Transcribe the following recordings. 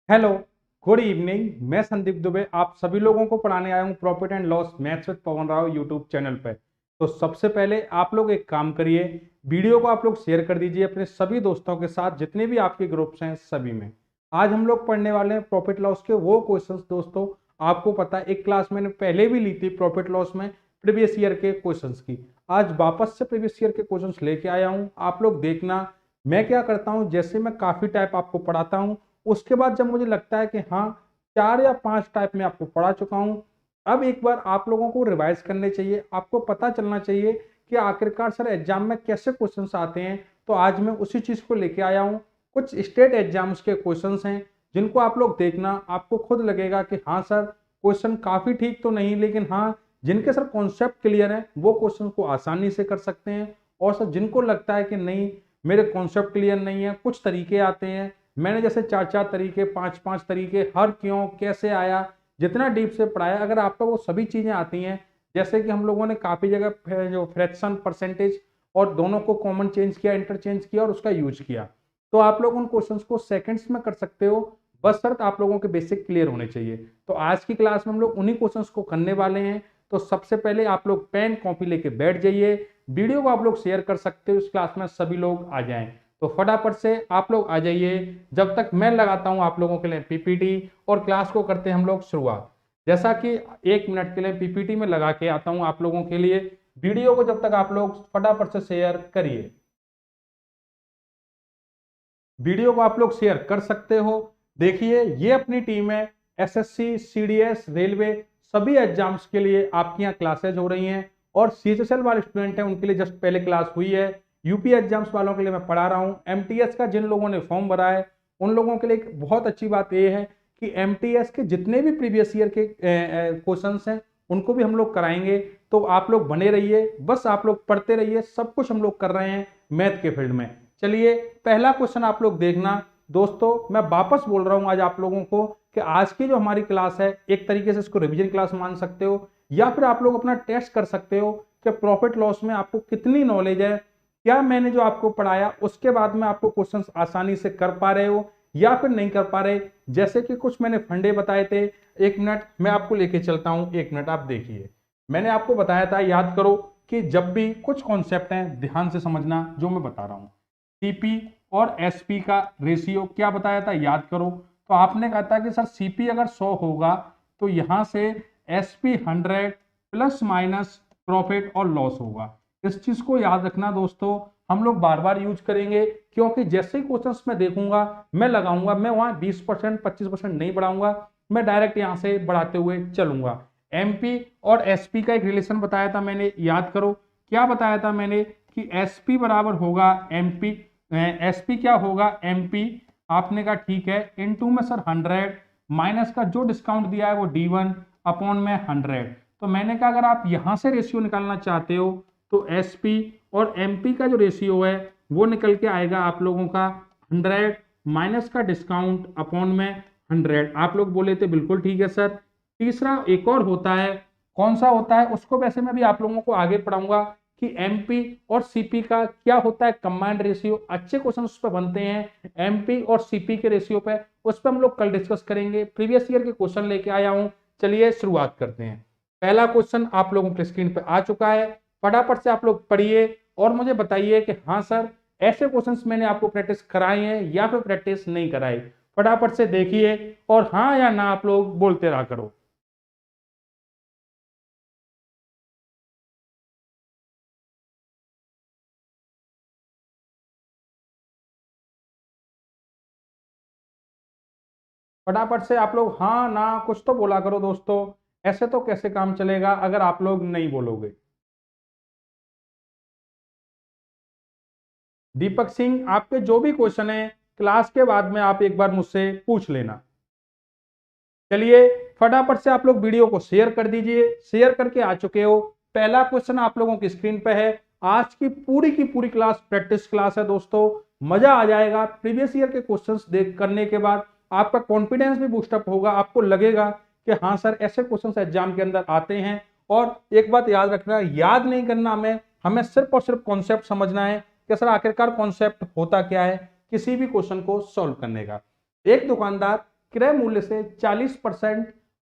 Hello, good evening. मैं संदीप दुबे आप सभी लोगों को पढ़ाने आया हूँ profit and loss maths with Pawan Rao YouTube channel पे। तो सबसे पहले आप लोग एक काम करिए, वीडियो को आप लोग शेयर कर दीजिए अपने सभी दोस्तों के साथ, जितने भी आपके ग्रुप्स हैं सभी में। आज हम लोग पढ़ने वाले हैं प्रॉफिट लॉस के वो क्वेश्चंस। दोस्तों, आपको पता है एक क्लास मैंने पहले भी ली थी प्रॉफिट लॉस में प्रीवियस ईयर के क्वेश्चंस की। आज वापस से प्रीवियस ईयर के क्वेश्चंस लेके आया हूँ, आप लोग देखना। मैं क्या करता हूँ, जैसे मैं काफी टाइप आपको पढ़ाता हूँ, उसके बाद जब मुझे लगता है कि हाँ 4 या 5 टाइप में आपको पढ़ा चुका हूं, अब एक बार आप लोगों को रिवाइज करने चाहिए। आपको पता चलना चाहिए कि आखिरकार सर एग्जाम में कैसे क्वेश्चंस आते हैं। तो आज मैं उसी चीज को लेके आया हूं। कुछ स्टेट एग्जाम्स के क्वेश्चंस हैं जिनको आप लोग देखना, आपको खुद लगेगा कि हाँ सर क्वेश्चन काफी ठीक तो नहीं, लेकिन हाँ जिनके सर कॉन्सेप्ट क्लियर है वो क्वेश्चन को आसानी से कर सकते हैं। और सर जिनको लगता है कि नहीं मेरे कॉन्सेप्ट क्लियर नहीं है, कुछ तरीके आते हैं, मैंने जैसे 4 4 तरीके 5 5 तरीके हर क्यों कैसे आया जितना डीप से पढ़ाया, अगर आपको वो सभी चीजें आती हैं, जैसे कि हम लोगों ने काफी जगह जो फ्रैक्शन परसेंटेज और दोनों को कॉमन चेंज किया, इंटरचेंज किया और उसका यूज किया, तो आप लोग उन क्वेश्चंस को सेकंड्स में कर सकते हो। बस शर्त आप लोगों के बेसिक क्लियर होने चाहिए। तो आज की क्लास में हम लोग उन्हीं क्वेश्चंस को करने वाले हैं। तो सबसे पहले आप लोग पेन कॉपी लेके बैठ जाइए, वीडियो को आप लोग शेयर कर सकते हो, इस क्लास में सभी लोग आ जाएं। तो फटाफट से आप लोग आ जाइए, जब तक मैं लगाता हूं आप लोगों के लिए पीपीटी और क्लास को करते हैं हम लोग शुरुआत। जैसा कि 1 मिनट के लिए पीपीटी में लगा के आता हूं आप लोगों के लिए, वीडियो को जब तक आप लोग फटाफट से शेयर करिए। वीडियो को आप लोग शेयर कर सकते हो। देखिए ये अपनी टीम है, एसएससी सीडीएस रेलवे सभी एग्जाम्स के लिए आपकी यहाँ क्लासेज हो रही हैं। और सीएचएसएल वाले स्टूडेंट हैं उनके लिए जस्ट पहले क्लास हुई है। यूपी एग्जाम्स वालों के लिए मैं पढ़ा रहा हूँ। एमटीएस का जिन लोगों ने फॉर्म भरा है उन लोगों के लिए एक बहुत अच्छी बात यह है कि एमटीएस के जितने भी प्रीवियस ईयर के क्वेश्चन हैं उनको भी हम लोग कराएंगे। तो आप लोग बने रहिए, बस आप लोग पढ़ते रहिए, सब कुछ हम लोग कर रहे हैं मैथ के फील्ड में। चलिए पहला क्वेश्चन आप लोग देखना। दोस्तों मैं वापस बोल रहा हूं आज आप लोगों को कि आज की जो हमारी क्लास है एक तरीके से इसको रिवीजन क्लास मान सकते हो, या फिर आप लोग अपना टेस्ट कर सकते हो कि प्रॉफिट लॉस में आपको कितनी नॉलेज है, क्या मैंने जो आपको पढ़ाया उसके बाद में आपको क्वेश्चंस आसानी से कर पा रहे हो या फिर नहीं कर पा रहे। जैसे कि कुछ मैंने फंडे बताए थे, 1 मिनट मैं आपको लेके चलता हूं। 1 मिनट आप देखिए, मैंने आपको बताया था, याद करो कि जब भी कुछ कॉन्सेप्ट हैं ध्यान से समझना जो मैं बता रहा हूं। सीपी और एसपी का रेशियो क्या बताया था, याद करो। तो आपने कहा था कि सर सीपी अगर 100 होगा तो यहां से एसपी 100 प्लस माइनस प्रॉफिट और लॉस होगा। इस चीज को याद रखना दोस्तों, हम लोग बार बार यूज करेंगे, क्योंकि जैसे ही क्वेश्चंस में देखूंगा मैं लगाऊंगा, मैं वहां 20% 25% नहीं बढ़ाऊंगा, मैं डायरेक्ट यहां से बढ़ाते हुए चलूंगा। एमपी और एसपी का एक रिलेशन बताया था मैंने, याद करो क्या बताया था मैंने कि एसपी बराबर होगा एमपी, एसपी क्या होगा एमपी। आपने कहा ठीक है, इनटू में सर 100 माइनस का जो डिस्काउंट दिया है वो D1 अपॉन में 100। तो मैंने कहा अगर आप यहां से रेशियो निकालना चाहते हो तो एसपी और एमपी का जो रेशियो है वो निकल के आएगा आप लोगों का 100 माइनस का डिस्काउंट अपॉन में 100। आप लोग बोले थे बिल्कुल ठीक है सर। तीसरा एक और होता है, कौन सा होता है उसको वैसे मैं भी आप लोगों को आगे पढ़ाऊंगा कि एमपी और सीपी का क्या होता है कंबाइंड रेशियो। अच्छे क्वेश्चन उस पर बनते हैं एमपी और सीपी के रेशियो पे, उस पर हम लोग कल डिस्कस करेंगे। प्रीवियस ईयर के क्वेश्चन लेके आया हूं, चलिए शुरुआत करते हैं। पहला क्वेश्चन आप लोगों के स्क्रीन पे आ चुका है, फटाफट से आप लोग पढ़िए और मुझे बताइए कि हाँ सर ऐसे क्वेश्चंस मैंने आपको प्रैक्टिस कराए हैं या फिर प्रैक्टिस नहीं कराई। फटाफट से देखिए और हाँ या ना आप लोग बोलते रहा करो। फटाफट से आप लोग हाँ ना कुछ तो बोला करो दोस्तों, ऐसे तो कैसे काम चलेगा अगर आप लोग नहीं बोलोगे। दीपक सिंह, आपके जो भी क्वेश्चन है क्लास के बाद में आप एक बार मुझसे पूछ लेना। चलिए फटाफट से आप लोग वीडियो को शेयर कर दीजिए, शेयर करके आ चुके हो। पहला क्वेश्चन आप लोगों की स्क्रीन पे है। आज की पूरी क्लास प्रैक्टिस क्लास है दोस्तों, मजा आ जाएगा। प्रीवियस ईयर के क्वेश्चंस देख करने के बाद आपका कॉन्फिडेंस भी बूस्टअप होगा, आपको लगेगा कि हाँ सर ऐसे क्वेश्चंस एग्जाम के अंदर आते हैं। और एक बात याद रखना, याद नहीं करना हमें, हमें सिर्फ और सिर्फ कॉन्सेप्ट समझना है कि सर आखिरकार कॉन्सेप्ट होता क्या है किसी भी क्वेश्चन को सॉल्व करने का। एक दुकानदार क्रय मूल्य से 40%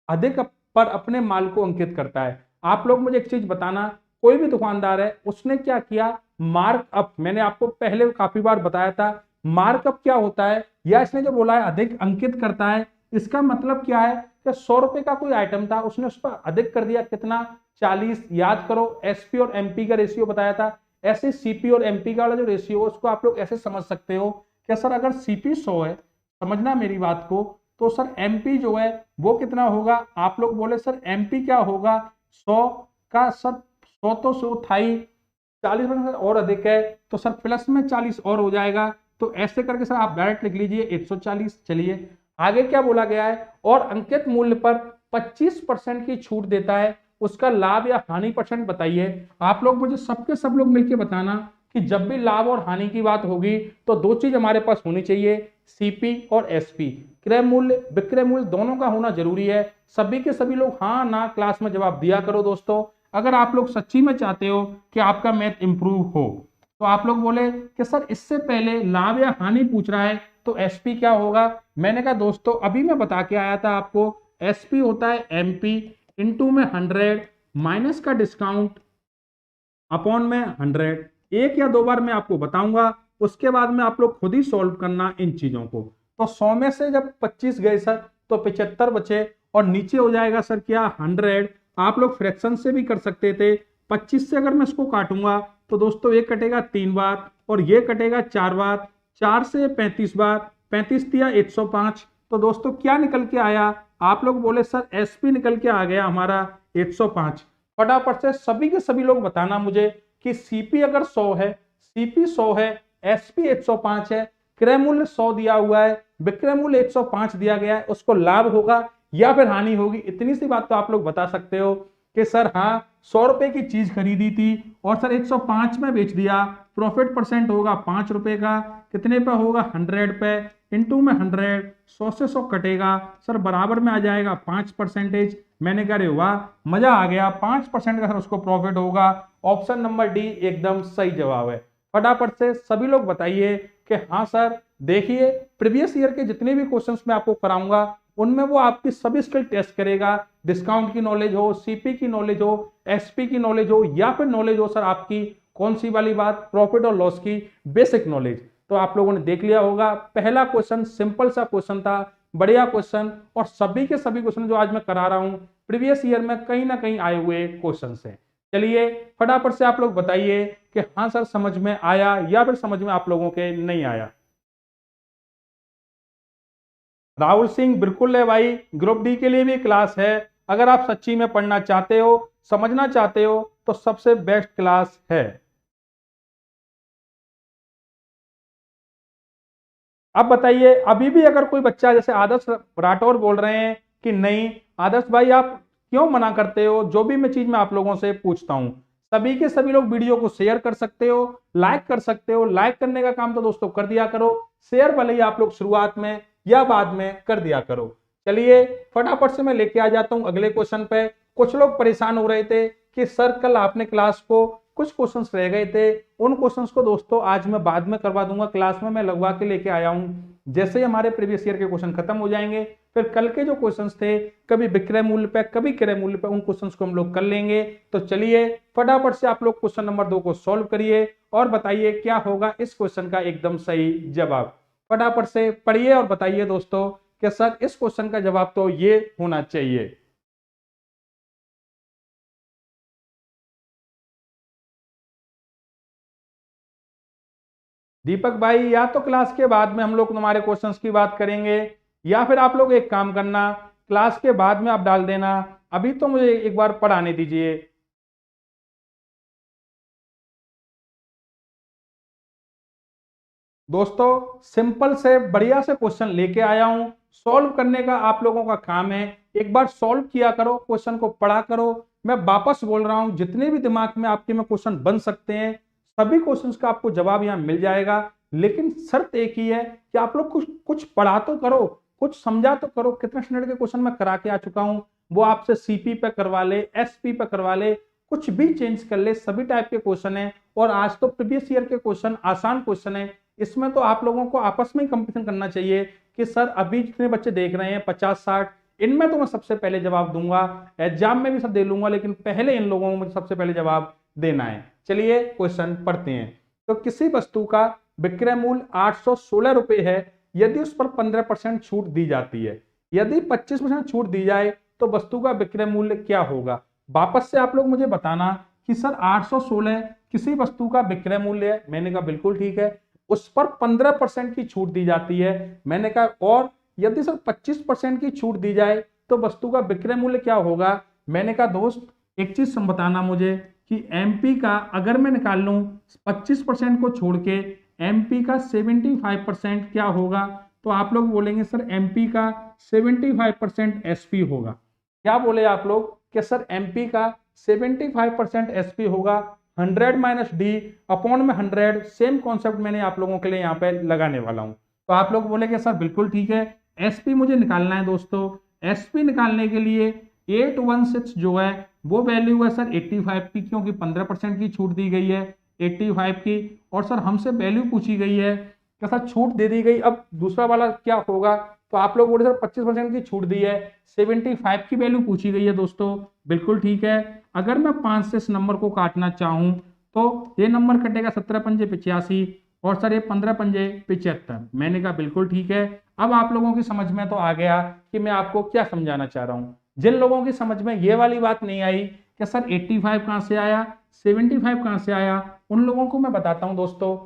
अधिक पर अपने माल को अंकित करता है। आप लोग मुझे एक चीज बताना, कोई भी दुकानदार है उसने क्या किया, मार्कअप, मैंने आपको पहले काफी बार बताया था मार्कअप क्या होता है, या इसने जो बोला है अधिक अंकित करता है, इसका मतलब क्या है कि 100 रुपए का कोई आइटम था, उसने उस पर अधिक कर दिया कितना, 40। याद करो एसपी और एमपी का रेशियो बताया था, ऐसे सीपी और एमपी का जो रेशियो उसको आप लोग ऐसे समझ सकते हो कि सर अगर सीपी 100 है, समझना मेरी बात को, तो सर एमपी जो है वो कितना होगा, आप लोग बोले सर एमपी क्या होगा 100 का, सर 100 तो 100 था ही, 40% और अधिक है तो सर प्लस में 40 और हो जाएगा, तो ऐसे करके सर आप डायरेक्ट लिख लीजिए 140। चलिए आगे क्या बोला गया है, और अंकित मूल्य पर 25% की छूट देता है, उसका लाभ या हानि परसेंट बताइए। आप लोग मुझे सबके सब लोग मिलकर बताना कि जब भी लाभ और हानि की बात होगी तो दो चीज हमारे पास होनी चाहिए, सीपी और एसपी, क्रय मूल्य विक्रय मूल्य दोनों का होना जरूरी है। सभी के सभी लोग हाँ ना क्लास में जवाब दिया करो दोस्तों, अगर आप लोग सच्ची में चाहते हो कि आपका मैथ इंप्रूव हो। तो आप लोग बोले कि सर इससे पहले लाभ या हानि पूछ रहा है तो एसपी क्या होगा, मैंने कहा दोस्तों अभी मैं बता के आया था आपको, एसपी होता है एमपी इंटू में 100 माइनस का डिस्काउंट अपॉन में 100। एक या दो बार मैं आपको बताऊंगा, उसके बाद में आप लोग खुद ही सॉल्व करना इन चीजों को। तो 100 में से जब 25 गए सर तो 75 बचे, और नीचे हो जाएगा सर क्या 100। आप लोग फ्रैक्शन से भी कर सकते थे, 25 से अगर मैं इसको काटूंगा तो दोस्तों ये कटेगा 3 बार और ये कटेगा 4 बार, 4 से 35 बार, 35 दिया 105। तो दोस्तों क्या निकल के आया, आप लोग बोले सर एसपी निकल के आ गया हमारा 105। फटाफट से सभी के सभी लोग बताना मुझे कि सीपी अगर 100 है, सीपी 100 है, एसपी 105 है, क्रय मूल्य 100 दिया हुआ है, विक्रय मूल्य 105 दिया गया है, उसको लाभ होगा या फिर हानि होगी, इतनी सी बात तो आप लोग बता सकते हो कि सर हाँ 100 रुपए की चीज खरीदी थी और सर 105 में बेच दिया, प्रॉफिट परसेंट होगा 5 रुपए का, कितने पे होगा 100 पे, इंटू में 100, 100 से 100 कटेगा सर बराबर में आ जाएगा 5%। मैंने कहा रे वाह मजा आ गया, 5% का सर उसको प्रॉफिट होगा। ऑप्शन नंबर डी एकदम सही जवाब है। फटाफट से सभी लोग बताइए कि हाँ सर। देखिए प्रीवियस ईयर के जितने भी क्वेश्चंस मैं आपको कराऊंगा उनमें वो आपकी सभी स्किल टेस्ट करेगा, डिस्काउंट की नॉलेज हो, सीपी की नॉलेज हो, एसपी की नॉलेज हो, या फिर नॉलेज हो सर आपकी कौन सी वाली बात, प्रॉफिट और लॉस की बेसिक नॉलेज। तो आप लोगों ने देख लिया होगा, पहला क्वेश्चन सिंपल सा क्वेश्चन था, बढ़िया क्वेश्चन, और सभी के सभी क्वेश्चन जो आज मैं करा रहा हूं प्रीवियस ईयर में कहीं ना कहीं आए हुए क्वेश्चन हैं। चलिए फटाफट से आप लोग बताइए कि हाँ सर समझ में आया या फिर समझ में आप लोगों के नहीं आया। राहुल सिंह बिल्कुल है भाई, ग्रुप डी के लिए भी क्लास है, अगर आप सच्ची में पढ़ना चाहते हो, समझना चाहते हो तो सबसे बेस्ट क्लास है। अब बताइए अभी भी अगर कोई बच्चा, जैसे आदर्श राठौर बोल रहे हैं कि नहीं आदर्श भाई आप क्यों मना करते हो, जो भी मैं चीज मैं आप लोगों से पूछता हूं, सभी के सभी लोग वीडियो को शेयर कर सकते हो, लाइक कर सकते हो, लाइक करने का काम तो दोस्तों कर दिया करो, शेयर भले ही आप लोग शुरुआत में या बाद में कर दिया करो। चलिए फटाफट से मैं लेके आ जाता हूं अगले क्वेश्चन पे। कुछ लोग परेशान हो रहे थे कि सर कल आपने क्लास को कुछ क्वेश्चंस रह गए थे, उन क्वेश्चंस को दोस्तों आज मैं बाद में करवा दूंगा, क्लास में मैं लगवा के लेके आया हूं। जैसे ही हमारे प्रीवियस ईयर के क्वेश्चन खत्म हो जाएंगे फिर कल के जो क्वेश्चंस थे कभी विक्रय मूल्य पे कभी क्रय मूल्य पे, उन क्वेश्चंस को हम लोग कर लेंगे। तो चलिए फटाफट से आप लोग क्वेश्चन नंबर 2 को सॉल्व करिए और बताइए क्या होगा इस क्वेश्चन का एकदम सही जवाब। फटाफट से पढ़िए और बताइए दोस्तों कि सर इस क्वेश्चन का जवाब तो ये होना चाहिए। दीपक भाई या तो क्लास के बाद में हम लोग तुम्हारे क्वेश्चंस की बात करेंगे, या फिर आप लोग एक काम करना क्लास के बाद में आप डाल देना, अभी तो मुझे एक बार पढ़ाने दीजिए। दोस्तों सिंपल से बढ़िया से क्वेश्चन लेके आया हूं, सॉल्व करने का आप लोगों का काम है, एक बार सॉल्व किया करो, क्वेश्चन को पढ़ा करो। मैं वापस बोल रहा हूं जितने भी दिमाग में आपके में क्वेश्चन बन सकते हैं सभी क्वेश्चंस का आपको जवाब यहां मिल जाएगा, लेकिन शर्त एक ही है कि आप लोग कुछ कुछ पढ़ा तो करो, कुछ समझा तो करो। कितने स्टैंडर्ड के क्वेश्चन मैं करा के आ चुका हूं, वो आपसे सीपी पे करवा ले, एसपी पे करवा ले, कुछ भी चेंज कर ले, सभी टाइप के क्वेश्चन है। और आज तो प्रीवियस ईयर के क्वेश्चन आसान क्वेश्चन है, इसमें तो आप लोगों को आपस में ही कंपटीशन करना चाहिए कि सर अभी जितने बच्चे देख रहे हैं 50-60, इनमें तो मैं सबसे पहले जवाब दूंगा, एग्जाम में भी सब दे लूंगा, लेकिन पहले इन लोगों को मुझे सबसे पहले जवाब देना है। चलिए क्वेश्चन पढ़ते हैं। तो किसी वस्तु का विक्रय मूल्य 816 रुपए है, यदि उस पर 15% छूट दी जाती है, यदि 25% छूट दी जाए तो वस्तु का विक्रय मूल्य क्या होगा। वापस से आप लोग मुझे बताना कि सर 816 किसी वस्तु का विक्रय मूल्य है, मैंने कहा बिल्कुल ठीक है, उस पर 15% की छूट दी जाती है, मैंने कहा, और यदि सर 25% की छूट दी जाए तो वस्तु का विक्रय मूल्य क्या होगा। मैंने कहा दोस्त एक चीज बताना मुझे कि एमपी का अगर मैं निकाल लूं 25% को छोड़ के एमपी का 75% क्या होगा, तो आप लोग बोलेंगे सर एमपी का 75% एसपी होगा। क्या बोले आप लोग कि सर एमपी का 75% एसपी होगा, 100 माइनस डी अपॉन में 100, सेम कॉन्सेप्ट मैंने आप लोगों के लिए यहाँ पे लगाने वाला हूँ। तो आप लोग बोले कि सर बिल्कुल ठीक है, एसपी मुझे निकालना है दोस्तों। एसपी निकालने के लिए 816 जो है वो वैल्यू है सर 85 की, क्योंकि 15% की छूट दी गई है 85 की, और सर हमसे वैल्यू पूछी गई है क्या सर छूट दे दी गई। अब दूसरा वाला क्या होगा, तो आप लोग बोले सर 25% की छूट दी है, 75 की वैल्यू पूछी गई है दोस्तों, बिल्कुल ठीक है। अगर मैं 5 से इस नंबर को काटना चाहूं तो ये नंबर कटेगा 17 पंजे 85, और सर ये 15 पंजे 75, मैंने कहा बिल्कुल ठीक है। अब आप लोगों की समझ में तो आ गया कि मैं आपको क्या समझाना चाह रहा हूं। जिन लोगों की समझ में ये वाली बात नहीं आई कि सर 85 कहां से आया, 75 कहां से आया, उन लोगों को मैं बताता हूं दोस्तों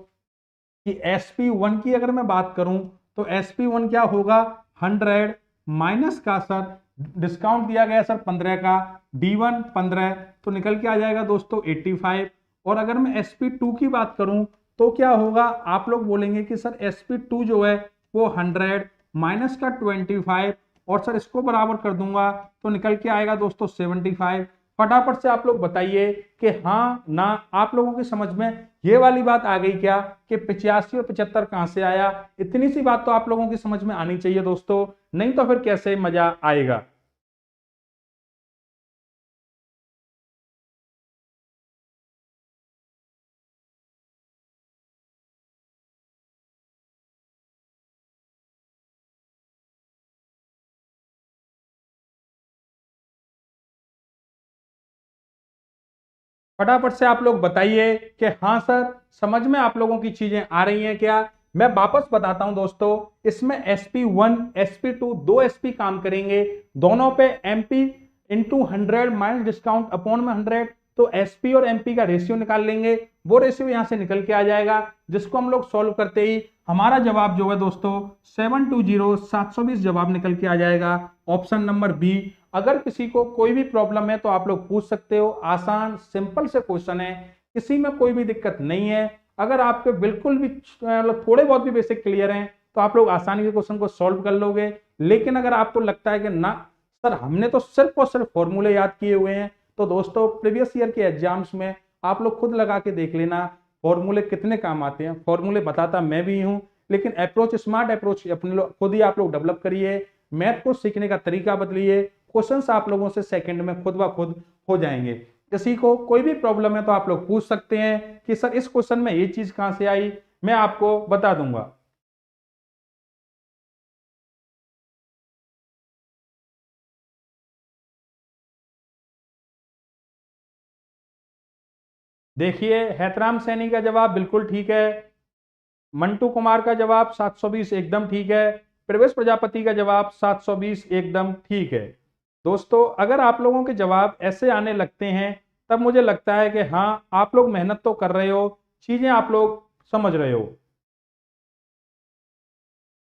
कि SP1 की अगर मैं बात करूं तो SP1 क्या होगा, 100 माइनस का सर डिस्काउंट दिया गया सर 15 का, D1 15, तो निकल के आ जाएगा दोस्तों 85। और अगर मैं SP2 की बात करूं तो क्या होगा, आप लोग बोलेंगे कि सर SP2 जो है वो 100 माइनस का 25, और सर इसको बराबर कर दूंगा तो निकल के आएगा दोस्तों 75। फटाफट से आप लोग बताइए कि हाँ ना, आप लोगों की समझ में ये वाली बात आ गई क्या कि 85 और 75 कहां से आया। इतनी सी बात तो आप लोगों की समझ में आनी चाहिए दोस्तों, नहीं तो फिर कैसे मजा आएगा। फटाफट से आप लोग बताइए कि हाँ सर समझ में आप लोगों की चीजें आ रही हैं क्या। मैं वापस बताता हूं दोस्तों, इसमें SP1 SP2 दो SP काम करेंगे, दोनों पे MP into 100 minus discount upon में 100, तो SP और MP का रेशियो निकाल लेंगे, वो रेशियो यहां से निकल के आ जाएगा, जिसको हम लोग सॉल्व करते ही हमारा जवाब जो है दोस्तों 720 जवाब निकल के आ जाएगा, ऑप्शन नंबर बी। अगर किसी को कोई भी प्रॉब्लम है तो आप लोग पूछ सकते हो, आसान सिंपल से क्वेश्चन है, किसी में कोई भी दिक्कत नहीं है। अगर आपके बिल्कुल भी मतलब थोड़े बहुत भी बेसिक क्लियर हैं तो आप लोग आसानी से क्वेश्चन को सॉल्व कर लोगे। लेकिन अगर आपको लगता है कि ना सर हमने तो सिर्फ और सिर्फ फॉर्मूले याद किए हुए हैं, तो दोस्तों प्रीवियस ईयर के एग्जाम्स में आप लोग खुद लगा के देख लेना फॉर्मूले कितने काम आते हैं। फॉर्मूले बताता मैं भी हूं, लेकिन अप्रोच स्मार्ट अप्रोच अपने लोग खुद ही आप लोग डेवलप करिए, मैथ को सीखने का तरीका बदलिए, क्वेश्चंस आप लोगों से सेकंड में खुद ब खुद हो जाएंगे। किसी को कोई भी प्रॉब्लम है तो आप लोग पूछ सकते हैं कि सर इस क्वेश्चन में ये चीज कहां से आई, मैं आपको बता दूंगा। देखिए हैतराम सैनी का जवाब बिल्कुल ठीक है, मंटू कुमार का जवाब 720 एकदम ठीक है, प्रवेश प्रजापति का जवाब 720 एकदम ठीक है। दोस्तों अगर आप लोगों के जवाब ऐसे आने लगते हैं तब मुझे लगता है कि हाँ आप लोग मेहनत तो कर रहे हो, चीजें आप लोग समझ रहे हो।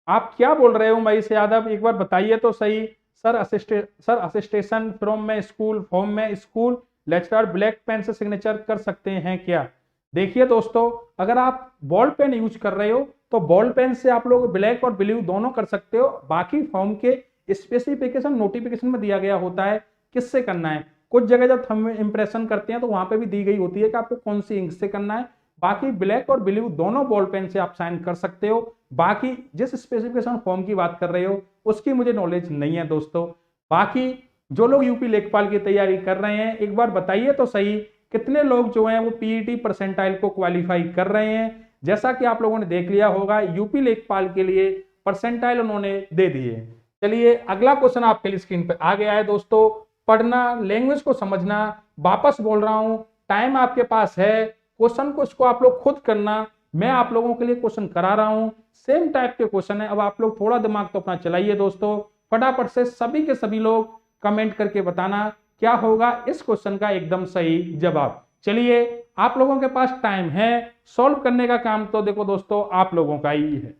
आप क्या बोल रहे हो महेश यादव, एक बार बताइए तो सही। सर असिस्टेशन फ्रॉम में स्कूल, फॉर्म में स्कूल, लेक्चरर ब्लैक पेन से सिग्नेचर कर सकते हैं क्या। देखिए दोस्तों अगर आप बॉल पेन यूज कर रहे हो तो बॉल पेन से आप लोग ब्लैक और ब्लू दोनों कर सकते हो, बाकी फॉर्म के स्पेसिफिकेशन नोटिफिकेशन में दिया गया होता है किससे करना है। कुछ जगह जब हम इंप्रेशन करते हैं तो वहां पे भी दी गई होती है कि आपको कौन सी इंक से करना है। बाकी ब्लैक और ब्लू दोनों बॉल पेन से आप साइन कर सकते हो, बाकी जिस स्पेसिफिकेशन फॉर्म की बात कर रहे हो उसकी मुझे नॉलेज नहीं है दोस्तों। बाकी जो लोग यूपी लेखपाल की तैयारी कर रहे हैं एक बार बताइए तो सही कितने लोग जो हैं वो पीईटी परसेंटाइल को क्वालिफाई कर रहे हैं। जैसा कि आप लोगों ने देख लिया होगा यूपी लेखपाल के लिए परसेंटाइल उन्होंने दे दिए। चलिए अगला क्वेश्चन आपके लिए स्क्रीन पे आ गया है दोस्तों। पढ़ना, लैंग्वेज को समझना, वापस बोल रहा हूं, टाइम आपके पास है, क्वेश्चन को इसको आप लोग खुद करना। मैं आप लोगों के लिए क्वेश्चन करा रहा हूं, सेम टाइप के क्वेश्चन है। अब आप लोग थोड़ा दिमाग तो अपना चलाइए दोस्तों, फटाफट से सभी के सभी लोग कमेंट करके बताना क्या होगा इस क्वेश्चन का एकदम सही जवाब। चलिए आप लोगों के पास टाइम है, सॉल्व करने का काम तो देखो दोस्तों आप लोगों का ही है।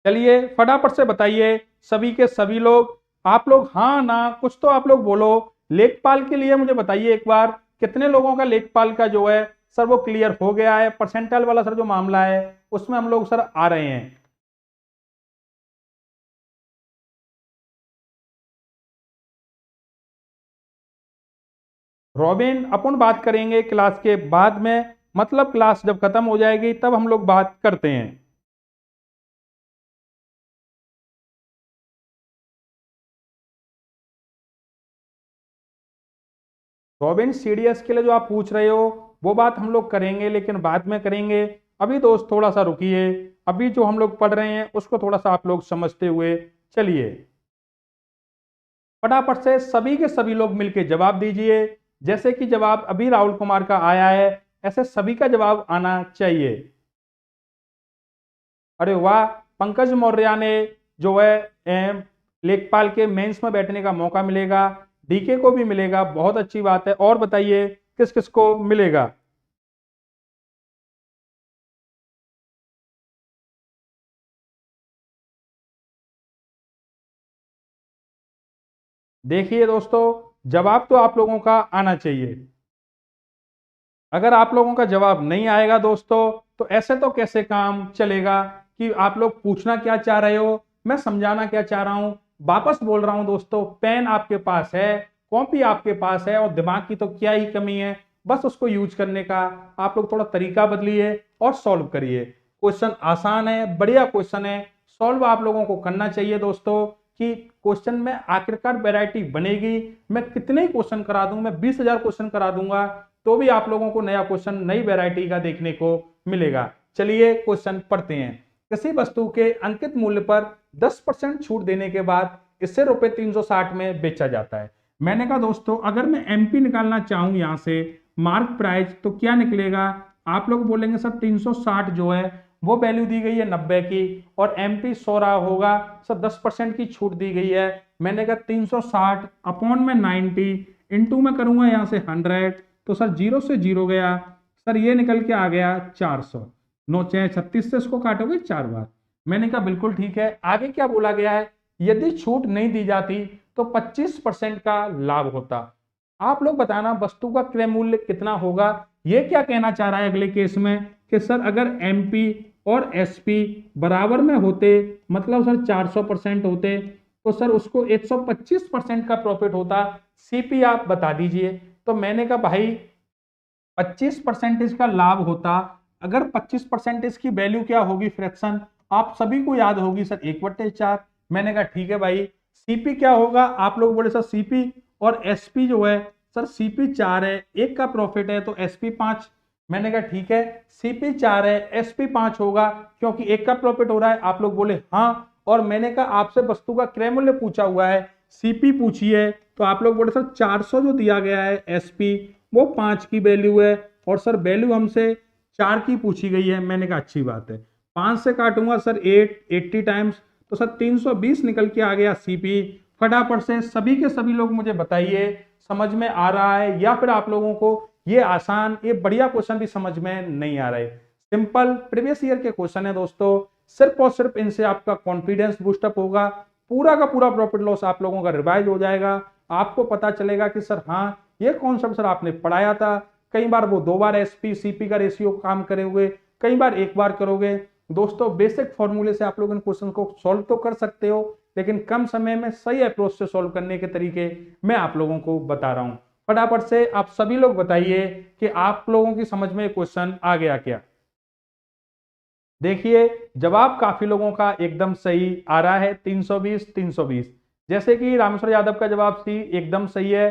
चलिए फटाफट से बताइए सभी के सभी लोग, आप लोग हाँ ना कुछ तो आप लोग बोलो। लेखपाल के लिए मुझे बताइए एक बार, कितने लोगों का लेखपाल का जो है सर वो क्लियर हो गया है, परसेंटाइल वाला सर जो मामला है उसमें हम लोग सर आ रहे हैं। रॉबिन अपन बात करेंगे क्लास के बाद में, मतलब क्लास जब खत्म हो जाएगी तब हम लोग बात करते हैं। रॉबिन सीडीएस के लिए जो आप पूछ रहे हो वो बात हम लोग करेंगे, लेकिन बाद में करेंगे। अभी दोस्त थोड़ा सा रुकिए, अभी जो हम लोग पढ़ रहे हैं उसको थोड़ा सा आप लोग समझते हुए चलिए। फटाफट से सभी के सभी लोग मिलके जवाब दीजिए। जैसे कि जवाब अभी राहुल कुमार का आया है, ऐसे सभी का जवाब आना चाहिए। अरे वाह, पंकज मौर्य ने जो है लेखपाल के मेंस में बैठने का मौका मिलेगा, डीके को भी मिलेगा, बहुत अच्छी बात है। और बताइए किस किस को मिलेगा। देखिए दोस्तों, जवाब तो आप लोगों का आना चाहिए। अगर आप लोगों का जवाब नहीं आएगा दोस्तों तो ऐसे तो कैसे काम चलेगा कि आप लोग पूछना क्या चाह रहे हो, मैं समझाना क्या चाह रहा हूं। वापस बोल रहा हूं दोस्तों, पेन आपके पास है, कॉपी आपके पास है, और दिमाग की तो क्या ही कमी है, बस उसको यूज करने का आप लोग थोड़ा तरीका बदलिए और सॉल्व करिए। क्वेश्चन आसान है, बढ़िया क्वेश्चन है, सॉल्व आप लोगों को करना चाहिए दोस्तों। कि क्वेश्चन में आखिरकार वैरायटी बनेगी। मैं कितने ही क्वेश्चन करा दूं, मैं 20,000 क्वेश्चन करा दूंगा तो भी आप लोगों को नया क्वेश्चन नई वैरायटी का देखने को मिलेगा। चलिए क्वेश्चन पढ़ते हैं। किसी वस्तु के अंकित मूल्य पर 10% छूट देने के बाद इसे रुपए 360 में बेचा जाता है। मैंने कहा दोस्तों अगर मैं एमपी निकालना चाहूं यहां से मार्क प्राइस तो क्या निकलेगा। आप लोग बोलेंगे सर 360 जो है वो वैल्यू दी गई है 90 की, और एमपी 100 रहा होगा सर, 10% की छूट दी गई है। मैंने कहा 360 अपॉन में 90 इंटू में करूंगा यहाँ से 100, तो सर जीरो से जीरो गया, सर ये निकल के आ गया 400। 9×6 = 36 से इसको काटोगे 4 बार। मैंने कहा बिल्कुल ठीक है। आगे क्या बोला गया है, यदि छूट नहीं दी जाती तो 25% का लाभ होता। आप लोग बताना वस्तु का क्रय मूल्य कितना होगा। ये क्या कहना चाह रहा है अगले केस में कि सर अगर एमपी और एसपी बराबर में होते, मतलब सर 400% होते, तो सर उसको 125% का प्रॉफिट होता। सीपी आप बता दीजिए। तो मैंने कहा भाई 25% का लाभ होता। अगर 25% की वैल्यू क्या होगी फ्रैक्शन, आप सभी को याद होगी सर 1/4। मैंने कहा ठीक है भाई, सीपी क्या होगा, आप लोग बोले सर सीपी और एसपी जो है, सर सीपी 4 है, एक का प्रॉफिट है तो एसपी 5। मैंने कहा ठीक है, सीपी 4 है एसपी 5 होगा क्योंकि एक का प्रॉफिट हो रहा है। आप लोग बोले हाँ, और मैंने कहा आपसे वस्तु का क्रय मूल्य पूछा हुआ है, सीपी पूछी है, तो आप लोग बोले सर 400 जो दिया गया है एसपी वो 5 की वैल्यू है, और सर वैल्यू हमसे 4 की पूछी गई है। मैंने कहा अच्छी बात है, 5 से काटूंगा सर 80 टाइम्स, तो सर 320 निकल के आ गया सीपी। फटाफट से सभी के सभी लोग मुझे बताइए समझ में आ रहा है या फिर आप लोगों को ये आसान ये बढ़िया क्वेश्चन भी समझ में नहीं आ रहे। सिंपल प्रीवियस ईयर के क्वेश्चन है दोस्तों, सिर्फ और सिर्फ इनसे आपका कॉन्फिडेंस बूस्टअप होगा, पूरा का पूरा प्रॉफिट लॉस आप लोगों का रिवाइज हो जाएगा। आपको पता चलेगा कि सर हाँ ये कॉन्सेप्ट सर आपने पढ़ाया था। कई बार वो 2 बार एसपी सीपी का रेशियो काम करे हुए, कई बार एक बार करोगे। दोस्तों बेसिक फॉर्मूले से आप लोग इन क्वेश्चन को सॉल्व तो कर सकते हो, लेकिन कम समय में सही अप्रोच से सॉल्व करने के तरीके मैं आप लोगों को बता रहा हूं। फटाफट से आप सभी लोग बताइए कि आप लोगों की समझ में क्वेश्चन आ गया क्या। देखिए जवाब काफी लोगों का एकदम सही आ रहा है, 320 320। जैसे कि रामेश्वर यादव का जवाब सी एकदम सही है।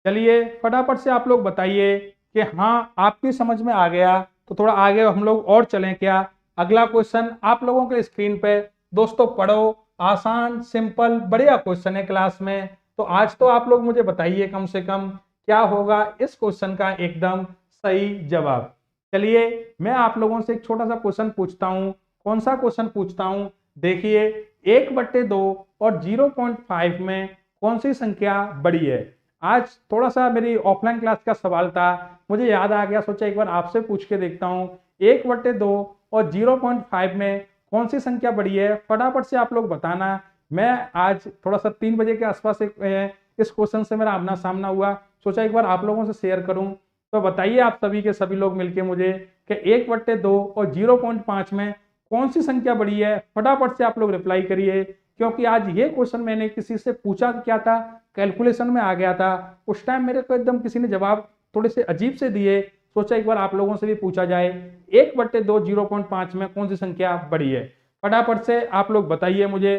चलिए फटाफट से आप लोग बताइए कि हाँ आपकी समझ में आ गया। तो थोड़ा आगे हम लोग और चलें क्या। अगला क्वेश्चन आप लोगों के स्क्रीन पे दोस्तों पढ़ो। आसान सिंपल बढ़िया क्वेश्चन है क्लास में। तो आज तो आप लोग मुझे बताइए कम से कम क्या होगा इस क्वेश्चन का एकदम सही जवाब। चलिए मैं आप लोगों से एक छोटा सा क्वेश्चन पूछता हूँ। कौन सा क्वेश्चन पूछता हूँ, देखिए 1/2 और 0.5 में कौन सी संख्या बड़ी है। आज थोड़ा सा मेरी ऑफलाइन क्लास का सवाल था, मुझे याद आ गया, सोचा एक बार आपसे पूछ के देखता हूँ 1/2 और 0.5 में कौन सी संख्या बड़ी है। फटाफट से आप लोग बताना। मैं आज थोड़ा सा 3 बजे के आसपास इस क्वेश्चन से मेरा आमना सामना हुआ, सोचा एक बार आप लोगों से शेयर करूं। तो बताइए आप सभी के सभी लोग मिलके मुझे कि 1/2 और 0.5 में कौन सी संख्या बड़ी है। फटाफट से आप लोग रिप्लाई करिए, क्योंकि आज ये क्वेश्चन मैंने किसी से पूछा क्या था, कैलकुलेशन में आ गया था। उस टाइम मेरे को एकदम किसी ने जवाब थोड़े से अजीब से दिए, सोचा एक बार आप लोगों से भी पूछा जाए 1/2 0.5 में कौन सी संख्या बड़ी है। फटाफट से आप लोग बताइए मुझे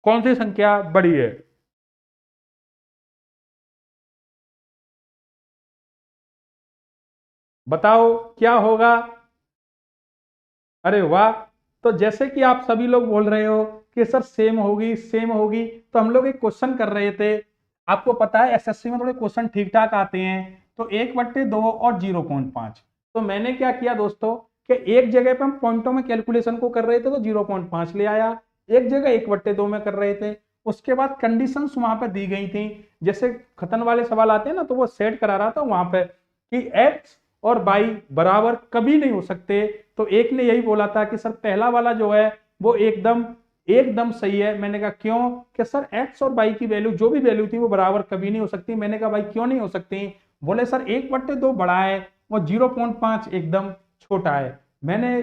कौन सी संख्या बड़ी है। बताओ क्या होगा। अरे वाह। तो जैसे कि आप सभी लोग बोल रहे हो कि सर सेम होगी सेम होगी, तो हम लोग एक क्वेश्चन कर रहे थे। आपको पता है एसएससी में थोड़े क्वेश्चन ठीक ठाक आते हैं। तो 1/2 और 0.5, तो मैंने क्या किया दोस्तों कि एक जगह पे हम पॉइंटों में कैलकुलेशन को कर रहे थे तो 0.5 ले आया, एक जगह 1/2 में कर रहे थे। उसके बाद कंडीशंस वहां पे दी गई थी, जैसे खतन वाले सवाल आते हैं ना, तो वो सेट करा रहा था वहां पे कि एक्स और वाई बराबर कभी नहीं हो सकते। तो एक ने यही बोला था कि सर पहला वाला जो है वो एकदम एकदम सही है। मैंने कहा क्यों, कि सर एक्स और वाई की वैल्यू जो भी वैल्यू थी वो बराबर कभी नहीं हो सकती। मैंने कहा भाई क्यों नहीं हो सकती, बोले सर 1/2 बड़ा है और 0.5 एकदम छोटा है। मैंने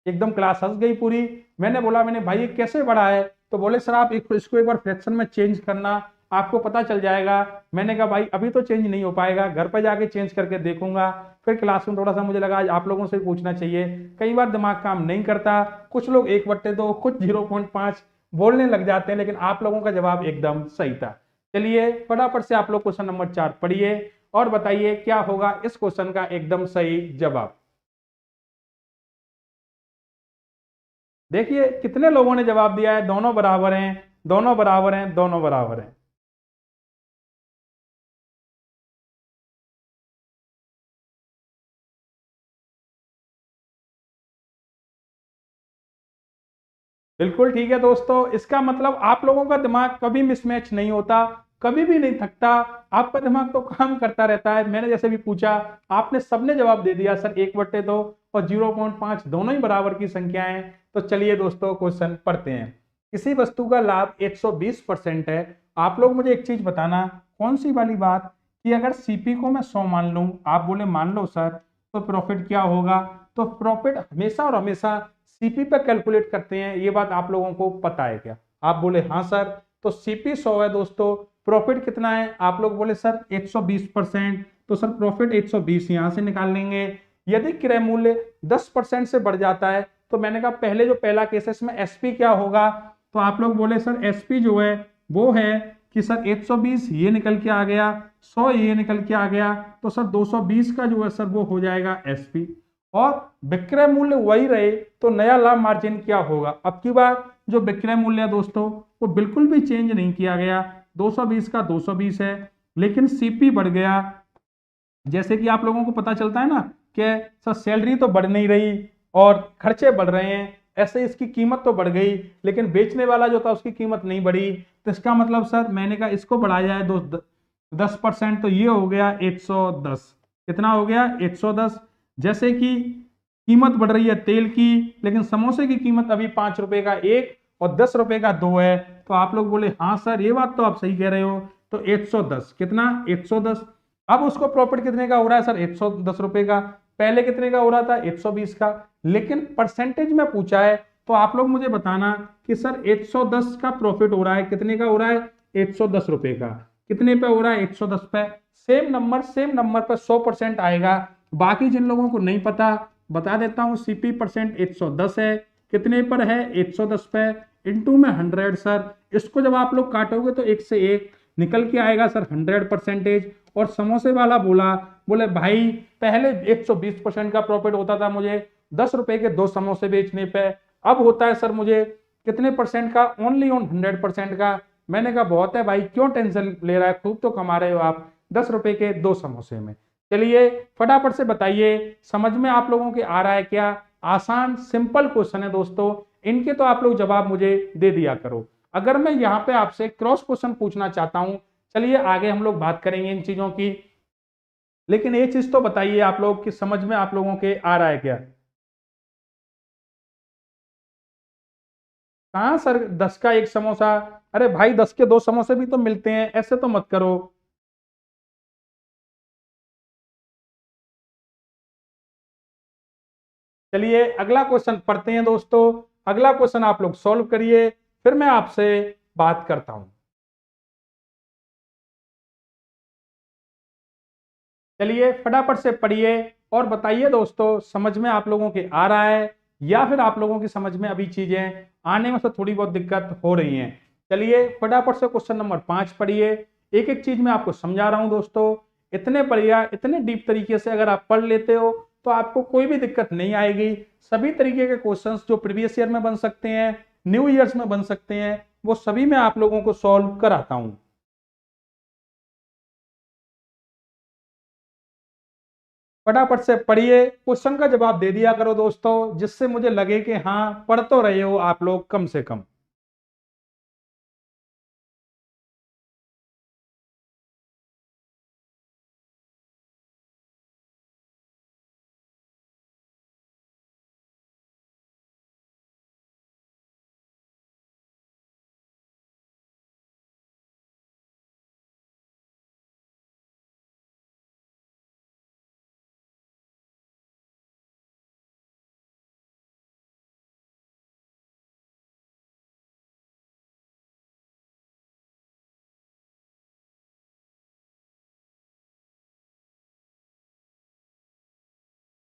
एकदम क्लास हंस गई पूरी। मैंने बोला मैंने भाई ये कैसे बड़ा है, तो बोले सर आप इसको एक बार फ्रैक्शन में चेंज करना, आपको पता चल जाएगा। मैंने कहा भाई अभी तो चेंज नहीं हो पाएगा, घर पर जाके चेंज करके देखूंगा। फिर क्लास में थोड़ा सा मुझे लगा आज आप लोगों से पूछना चाहिए, कई बार दिमाग काम नहीं करता, कुछ लोग 1/2 कुछ 0.5 बोलने लग जाते हैं, लेकिन आप लोगों का जवाब एकदम सही था। चलिए फटाफट से आप लोग क्वेश्चन नंबर 4 पढ़िए और बताइए क्या होगा इस क्वेश्चन का एकदम सही जवाब। देखिए कितने लोगों ने जवाब दिया है, दोनों बराबर हैं, दोनों बराबर हैं, दोनों बराबर हैं। बिल्कुल ठीक है दोस्तों, इसका मतलब आप लोगों का दिमाग कभी मिसमैच नहीं होता, कभी भी नहीं थकता, आपका दिमाग तो काम करता रहता है। मैंने जैसे भी पूछा आपने सबने जवाब दे दिया सर 1/2 और 0.5 दोनों ही बराबर की संख्या हैं। तो चलिए दोस्तों क्वेश्चन पढ़ते हैं। किसी वस्तु का लाभ 120% है। आप लोग मुझे एक चीज बताना, कौन सी वाली बात, कि अगर सीपी को मैं 100 मान लूं, आप बोले मान लो सर, तो प्रॉफिट क्या होगा। तो प्रॉफिट हमेशा और हमेशा सीपी पे कैलकुलेट करते हैं, ये बात आप लोगों को पता है क्या। आप बोले हाँ सर। तो सीपी 100 है दोस्तों, प्रॉफिट कितना है, आप लोग बोले सर 120%। तो सर प्रॉफिट 120 यहां से निकाल लेंगे। यदि क्रय मूल्य 10% से बढ़ जाता है, तो मैंने कहा पहले जो पहला केस है इसमें एसपी क्या होगा। तो आप लोग बोले सर एसपी जो है वो है कि सर 120 ये निकल के आ गया, 100 ये निकल के आ गया, तो सर 220 का जो है सर वो हो जाएगा एसपी। और विक्रय मूल्य वही रहे तो नया लाभ मार्जिन क्या होगा। अब की बार जो विक्रय मूल्य है दोस्तों वो बिल्कुल भी चेंज नहीं किया गया, 220 का 220 है, लेकिन सीपी बढ़ गया। जैसे कि आप लोगों को पता चलता है ना कि सर सैलरी तो बढ़ नहीं रही और खर्चे बढ़ रहे हैं, ऐसे इसकी कीमत तो बढ़ गई लेकिन बेचने वाला जो था उसकी कीमत नहीं बढ़ी। तो इसका मतलब सर मैंने कहा इसको बढ़ाया जाए 10%, तो ये हो गया 110। कितना हो गया 110। जैसे कि कीमत बढ़ रही है तेल की, लेकिन समोसे की कीमत अभी 5 रुपए का एक और 10 रुपए का दो है। तो आप लोग बोले हाँ सर ये बात तो आप सही कह रहे हो। तो 110 कितना 110। अब उसको प्रॉफिट कितने का हो रहा है सर 110 रुपए का, पहले कितने का हो रहा था 120 का, लेकिन परसेंटेज में पूछा है। तो आप लोग मुझे बताना कि सर 110 का प्रॉफिट हो रहा है, कितने का हो रहा है 110 रुपए का, कितने पे हो रहा है 110 पे। सेम नंबर पे 100% आएगा। बाकी जिन लोगों को नहीं पता बता देता हूं, सीपी परसेंट 110 है, कितने पर है 110 पे, इंटू में 100 सर। इसको जब आप लोग काटोगे तो एक से एक निकल के आएगा सर 100%। और समोसे वाला बोले भाई पहले 120% का प्रॉफिट होता था मुझे 10 रुपए के 2 समोसे बेचने पे, अब होता है सर मुझे कितने परसेंट का, ओनली ऑन 100% का। मैंने कहा बहुत है भाई, क्यों टेंशन ले रहा है, खूब तो कमा रहे हो आप 10 रुपए के 2 समोसे में। चलिए फटाफट से बताइए समझ में आप लोगों के आ रहा है क्या? आसान सिंपल क्वेश्चन है दोस्तों, इनके तो आप लोग जवाब मुझे दे दिया करो। अगर मैं यहाँ पे आपसे क्रॉस क्वेश्चन पूछना चाहता हूं, चलिए आगे हम लोग बात करेंगे इन चीजों की, लेकिन ये चीज तो बताइए आप लोग कि समझ में आप लोगों के आ रहा है क्या? कहाँ सर 10 का 1 समोसा? अरे भाई 10 के 2 समोसे भी तो मिलते हैं, ऐसे तो मत करो। चलिए अगला क्वेश्चन पढ़ते हैं दोस्तों, अगला क्वेश्चन आप लोग सॉल्व करिए, फिर मैं आपसे बात करता हूं। चलिए फटाफट से पढ़िए और बताइए दोस्तों समझ में आप लोगों के आ रहा है या फिर आप लोगों की समझ में अभी चीजें आने में से थोड़ी बहुत दिक्कत हो रही हैं। चलिए फटाफट से क्वेश्चन नंबर 5 पढ़िए, एक एक चीज मैं आपको समझा रहा हूं दोस्तों। इतने बढ़िया इतने डीप तरीके से अगर आप पढ़ लेते हो तो आपको कोई भी दिक्कत नहीं आएगी। सभी तरीके के क्वेश्चंस जो प्रीवियस ईयर में बन सकते हैं, न्यू ईयर्स में बन सकते हैं, वो सभी मैं आप लोगों को सॉल्व कराता हूं। फटाफट से पढ़िए, क्वेश्चन का जवाब दे दिया करो दोस्तों, जिससे मुझे लगे कि हाँ पढ़ तो रहे हो आप लोग कम से कम।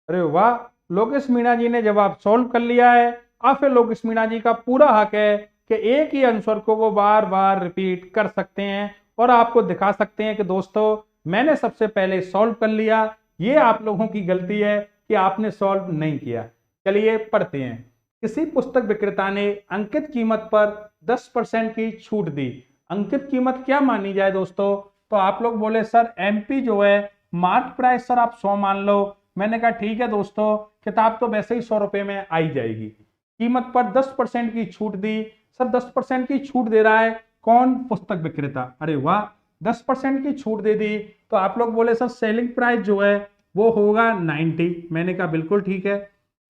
अरे वाह, लोकेश मीणा जी ने जवाब सॉल्व कर लिया है। अब फिर लोकेश मीणा जी का पूरा हक है कि एक ही आंसर को वो बार बार रिपीट कर सकते हैं और आपको दिखा सकते हैं कि दोस्तों मैंने सबसे पहले सॉल्व कर लिया। ये आप लोगों की गलती है कि आपने सॉल्व नहीं किया। चलिए पढ़ते हैं। किसी पुस्तक विक्रेता ने अंकित कीमत पर 10% की छूट दी। अंकित कीमत क्या मानी जाए दोस्तों? तो आप लोग बोले सर एमपी जो है, मार्क प्राइस सर आप 100 मान लो। मैंने कहा ठीक है दोस्तों, किताब तो वैसे ही 100 रुपए में आई जाएगी। कीमत पर 10% की छूट दी। सर 10% की छूट दे रहा है कौन? पुस्तक विक्रेता। अरे वाह, 10% की छूट दे दी। तो आप लोग बोले सर सेलिंग प्राइस जो है वो होगा 90। मैंने कहा बिल्कुल ठीक है।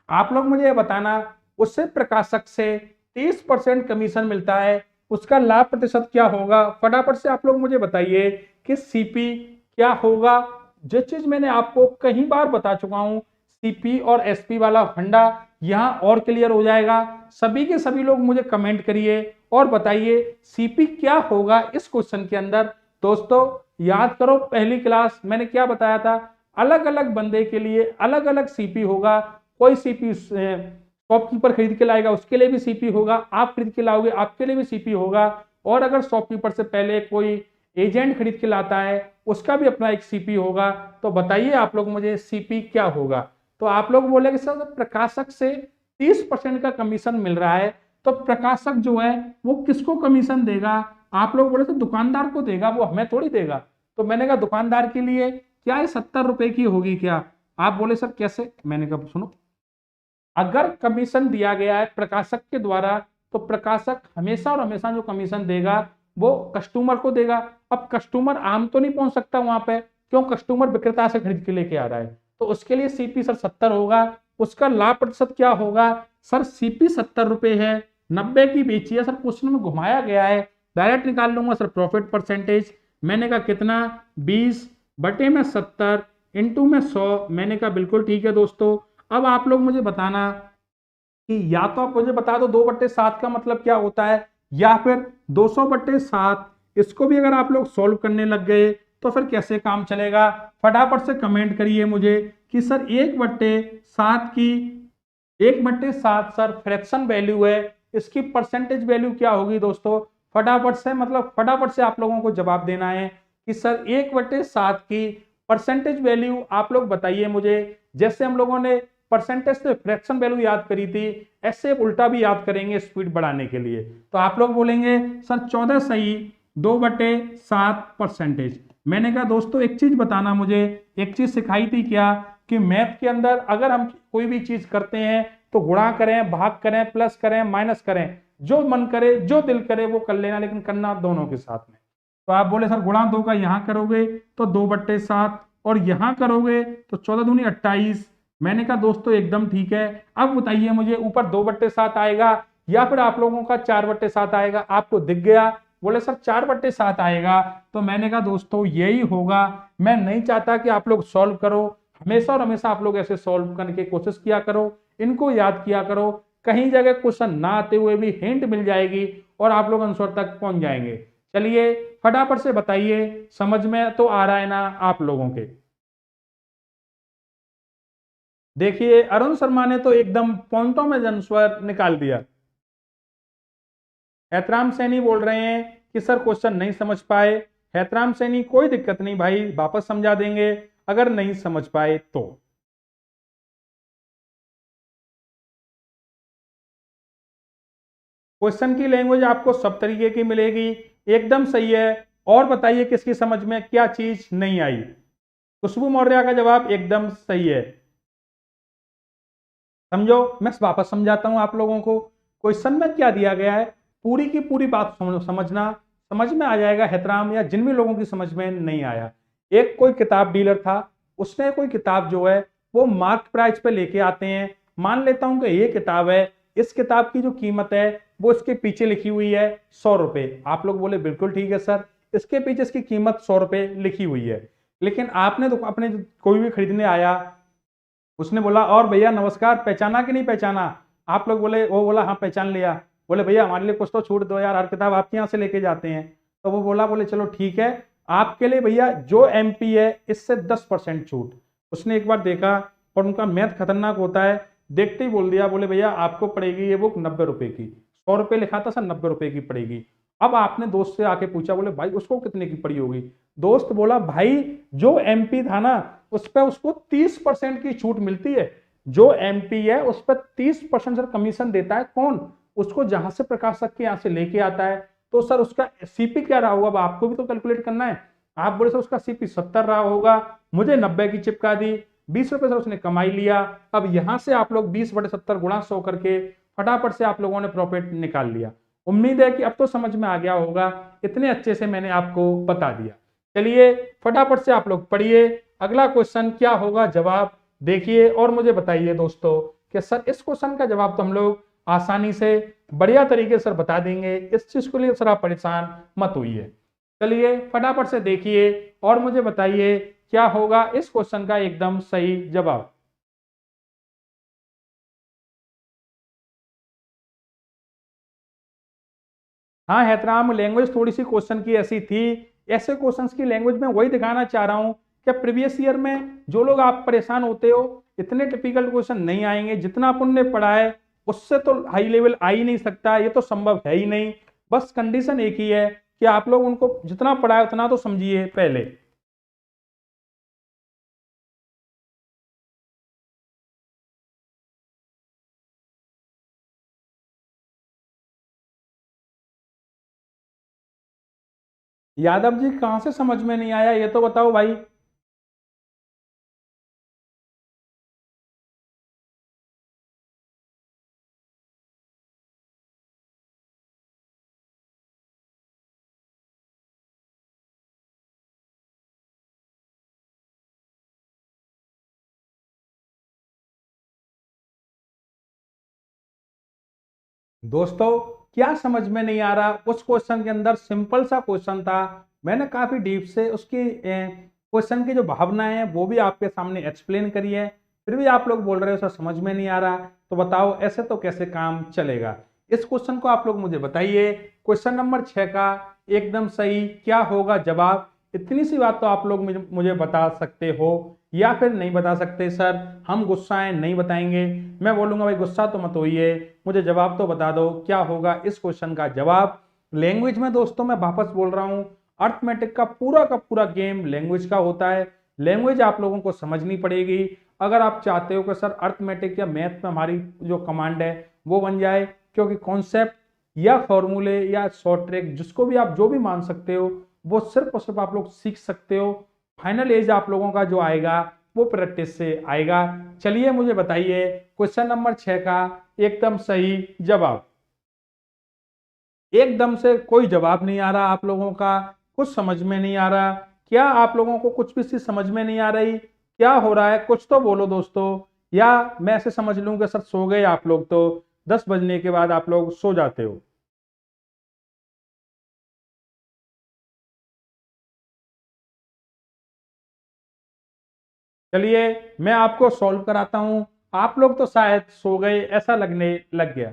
आप लोग मुझे ये बताना, उससे प्रकाशक से 30% कमीशन मिलता है, उसका लाभ प्रतिशत क्या होगा? फटाफट से आप लोग मुझे बताइए कि सीपी क्या होगा। जो चीज मैंने आपको कई बार बता चुका हूं, सीपी और एसपी वाला फंडा यहां और क्लियर हो जाएगा। सभी के सभी लोग मुझे कमेंट करिए और बताइए सीपी क्या होगा इस क्वेश्चन के अंदर। दोस्तों याद करो पहली क्लास मैंने क्या बताया था, अलग अलग बंदे के लिए अलग अलग सीपी होगा। कोई सीपी शॉपकीपर खरीद के लाएगा उसके लिए भी सीपी होगा, आप खरीद के लाओगे आपके लिए भी सीपी होगा, और अगर शॉपकीपर से पहले कोई एजेंट खरीद के लाता है उसका भी अपना एक सीपी होगा। तो बताइए आप लोग मुझे सीपी क्या होगा? तो आप लोग बोले कि सर प्रकाशक से 30% का कमीशन मिल रहा है, तो प्रकाशक जो है वो किसको कमीशन देगा? आप लोग बोले तो दुकानदार को देगा, वो हमें थोड़ी देगा। तो मैंने कहा दुकानदार के लिए क्या ये 70 रुपए की होगी क्या? आप बोले सर कैसे? मैंने कहा सुनो, अगर कमीशन दिया गया है प्रकाशक के द्वारा तो प्रकाशक हमेशा और हमेशा जो कमीशन देगा वो कस्टमर को देगा। अब कस्टमर आम तो नहीं पहुंच सकता वहां पे, क्यों? कस्टमर विक्रेता से खरीद के लेके आ रहा है, तो उसके लिए सीपी सर 70 होगा। उसका लाभ प्रतिशत क्या होगा? सर सीपी 70 रुपए है, 90 की बेची है। सर क्वेश्चन में घुमाया गया है, डायरेक्ट निकाल लूंगा सर प्रॉफिट परसेंटेज। मैंने कहा कितना? 20 बटे में 70 इंटू में 100। मैंने कहा बिल्कुल ठीक है दोस्तों। अब आप लोग मुझे बताना कि या तो आप मुझे बता दो 2/7 का मतलब क्या होता है, या फिर 200/7। इसको भी अगर आप लोग सॉल्व करने लग गए तो फिर कैसे काम चलेगा? फटाफट से कमेंट करिए मुझे कि सर 1/7 की 1/7 सर फ्रैक्शन वैल्यू है, इसकी परसेंटेज वैल्यू क्या होगी दोस्तों? फटाफट से, मतलब फटाफट से आप लोगों को जवाब देना है कि सर 1/7 की परसेंटेज वैल्यू आप लोग बताइए मुझे। जैसे हम लोगों ने परसेंटेज से फ्रैक्शन वैल्यू याद करी थी, ऐसे उल्टा भी याद करेंगे स्पीड बढ़ाने के लिए। तो आप लोग बोलेंगे सर 14 सही 2/7 परसेंटेज। मैंने कहा दोस्तों एक चीज बताना मुझे, एक चीज सिखाई थी क्या कि मैथ के अंदर अगर हम कोई भी चीज करते हैं तो गुणा करें, भाग करें, प्लस करें, माइनस करें, जो मन करे जो दिल करे वो कर लेना, लेकिन करना दोनों के साथ में। तो आप बोले सर गुणा 2 का यहां करोगे तो 2/7 और यहां करोगे तो 14 दूनी 28। मैंने कहा दोस्तों एकदम ठीक है। अब बताइए मुझे ऊपर 2/7 आएगा या फिर आप लोगों का 4/7 आएगा, आपको दिख गया? बोले सर 4/7 आएगा। तो मैंने कहा दोस्तों यही होगा। मैं नहीं चाहता कि आप लोग सॉल्व करो, हमेशा और हमेशा आप लोग ऐसे सॉल्व करने की कोशिश किया करो, इनको याद किया करो, कहीं जगह क्वेश्चन ना आते हुए भी हिंट मिल जाएगी और आप लोग आंसर तक पहुंच जाएंगे। चलिए फटाफट से बताइए, समझ में तो आ रहा है ना आप लोगों के? देखिए अरुण शर्मा ने तो एकदम पॉइंटों में आंसर निकाल दिया। हैतराम सैनी बोल रहे हैं कि सर क्वेश्चन नहीं समझ पाए। हैतराम सैनी कोई दिक्कत नहीं भाई, वापस समझा देंगे अगर नहीं समझ पाए तो। क्वेश्चन की लैंग्वेज आपको सब तरीके की मिलेगी, एकदम सही है। और बताइए किसकी समझ में क्या चीज नहीं आई? खुशबू मौर्य का जवाब एकदम सही है। समझो, मैं वापस समझाता हूं आप लोगों को। क्वेश्चन में क्या दिया गया है, पूरी की पूरी बात समझना, समझ में आ जाएगा हैतराम या जिन भी लोगों की समझ में नहीं आया। एक कोई किताब डीलर था, उसने कोई किताब जो है वो मार्क प्राइस पे लेके आते हैं। मान लेता हूं कि ये किताब है, इस किताब की जो कीमत है वो इसके पीछे लिखी हुई है 100 रुपए। आप लोग बोले बिल्कुल ठीक है सर, इसके पीछे इसकी कीमत 100 रुपए लिखी हुई है। लेकिन आपने तो अपने कोई भी खरीदने आया, उसने बोला और भैया नमस्कार, पहचाना कि नहीं पहचाना? आप लोग बोले, वो बोला हाँ पहचान लिया। बोले भैया हमारे लिए कुछ तो छूट दो यार, हर किताब आपके यहाँ से लेके जाते हैं। तो वो बोले चलो ठीक है, आपके लिए भैया जो एमपी है इससे 10% छूट। उसने एक बार देखा और उनका मैथ खतरनाक होता है, देखते ही बोल दिया, बोले भैया आपको पड़ेगी ये बुक 90 रुपए की। 100 रुपए लिखा था सर, 90 रुपए की पड़ेगी। अब आपने दोस्त से आके पूछा, बोले भाई उसको कितने की पड़ी होगी? दोस्त बोला भाई जो एमपी था ना उस पर उसको 30% की छूट मिलती है। जो एमपी है उस पर 30% सर कमीशन देता है कौन? उसको जहां से प्रकाशक के यहाँ से लेके आता है। तो सर उसका सीपी क्या रहा होगा, अब आपको भी तो कैलकुलेट करना है। आप बोले सर उसका सीपी 70 रहा होगा, मुझे 90 की चिपका दी, 20 रुपए सर उसने कमाई लिया। अब यहां से आप लोग 20/70 गुणा 100 करके फटाफट से आप लोगों ने प्रॉफिट निकाल लिया। उम्मीद है कि अब तो समझ में आ गया होगा, इतने अच्छे से मैंने आपको बता दिया। चलिए फटाफट से आप लोग पढ़िए, अगला क्वेश्चन क्या होगा जवाब देखिए और मुझे बताइए दोस्तों कि सर इस क्वेश्चन का जवाब तो हम लोग आसानी से बढ़िया तरीके से बता देंगे, इस चीज के लिए सर आप परेशान मत होइए। चलिए फटाफट से देखिए और मुझे बताइए क्या होगा इस क्वेश्चन का एकदम सही जवाब। हाँ हैतराम, लैंग्वेज थोड़ी सी क्वेश्चन की ऐसी थी, ऐसे क्वेश्चंस की लैंग्वेज में वही दिखाना चाह रहा हूं कि प्रीवियस ईयर में जो लोग आप परेशान होते हो, इतने टिपिकल क्वेश्चन नहीं आएंगे। जितना अपन ने पढ़ा है उससे तो हाई लेवल आ ही नहीं सकता, ये तो संभव है ही नहीं। बस कंडीशन एक ही है कि आप लोग उनको जितना पढ़ा है उतना तो समझिए पहले। यादव जी कहां से समझ में नहीं आया ये तो बताओ भाई। दोस्तों क्या समझ में नहीं आ रहा? उस क्वेश्चन के अंदर सिंपल सा क्वेश्चन था, मैंने काफी डीप से उसकी क्वेश्चन की जो भावनाएं हैं वो भी आपके सामने एक्सप्लेन करी है, फिर भी आप लोग बोल रहे हो सर समझ में नहीं आ रहा। तो बताओ ऐसे तो कैसे काम चलेगा? इस क्वेश्चन को आप लोग मुझे बताइए, क्वेश्चन नंबर 6 का एकदम सही क्या होगा जवाब? इतनी सी बात तो आप लोग मुझे बता सकते हो या फिर नहीं बता सकते? सर हम गुस्सा है नहीं बताएंगे, मैं बोलूंगा भाई गुस्सा तो मत होइए, मुझे जवाब तो बता दो क्या होगा इस क्वेश्चन का जवाब। लैंग्वेज में दोस्तों मैं वापस बोल रहा हूँ, अर्थमेटिक का पूरा गेम लैंग्वेज का होता है। लैंग्वेज आप लोगों को समझनी पड़ेगी अगर आप चाहते हो कि सर अर्थमेटिक या मैथ में हमारी जो कमांड है वो बन जाए, क्योंकि कॉन्सेप्ट या फॉर्मूले या शॉर्ट ट्रिक जिसको भी आप जो भी मान सकते हो वो सिर्फ और सिर्फ आप लोग सीख सकते हो। फाइनल एज आप लोगों का जो आएगा वो प्रैक्टिस से आएगा। चलिए मुझे बताइए क्वेश्चन नंबर 6 का एकदम सही जवाब। एकदम से कोई जवाब नहीं आ रहा आप लोगों का, कुछ समझ में नहीं आ रहा। क्या आप लोगों को कुछ भी चीज समझ में नहीं आ रही? क्या हो रहा है? कुछ तो बोलो दोस्तों। या मैं ऐसे समझ लूं कि सर सो गए आप लोग, तो 10 बजने के बाद आप लोग सो जाते हो। चलिए मैं आपको सॉल्व कराता हूं। आप लोग तो शायद सो गए ऐसा लगने लग गया।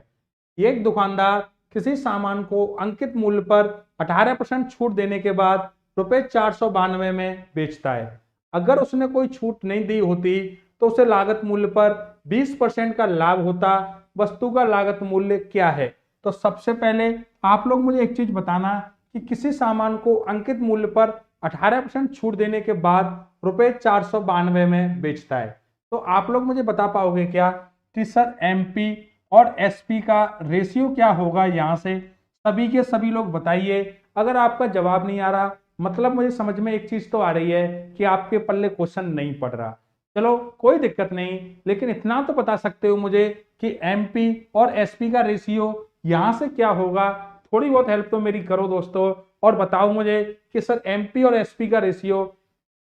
एक दुकानदार किसी सामान को अंकित मूल्य पर 18% छूट देने के बाद रुपए 492 में बेचता है। अगर उसने कोई छूट नहीं दी होती तो उसे लागत मूल्य पर 20% का लाभ होता। वस्तु का लागत मूल्य क्या है? तो सबसे पहले आप लोग मुझे एक चीज बताना कि किसी सामान को अंकित मूल्य पर 18% छूट देने के बाद रुपए 492 में बेचता है। तो आप लोग मुझे बता पाओगे क्या कि सर एमपी और एसपी का रेशियो क्या होगा? यहां से सभी के सभी लोग बताइए। अगर आपका जवाब नहीं आ रहा मतलब मुझे समझ में एक चीज तो आ रही है कि आपके पल्ले क्वेश्चन नहीं पड़ रहा। चलो कोई दिक्कत नहीं, लेकिन इतना तो बता सकते हो मुझे कि एमपी और एसपी का रेशियो यहां से क्या होगा। थोड़ी बहुत हेल्प तो मेरी करो दोस्तों और बताओ मुझे कि सर एमपी और एसपी का रेशियो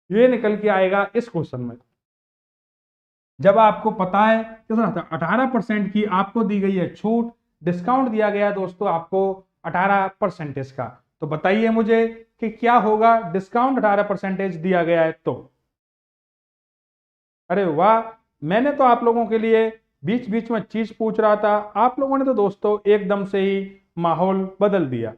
ये निकल के आएगा इस क्वेश्चन में। जब आपको पता है कि सर 18% की आपको दी गई है छूट, डिस्काउंट दिया गया है दोस्तों आपको 18% का, तो बताइए मुझे कि क्या होगा डिस्काउंट 18% दिया गया है तो। अरे वाह, मैंने तो आप लोगों के लिए बीच बीच में चीज पूछ रहा था, आप लोगों ने तो दोस्तों एकदम से ही माहौल बदल दिया।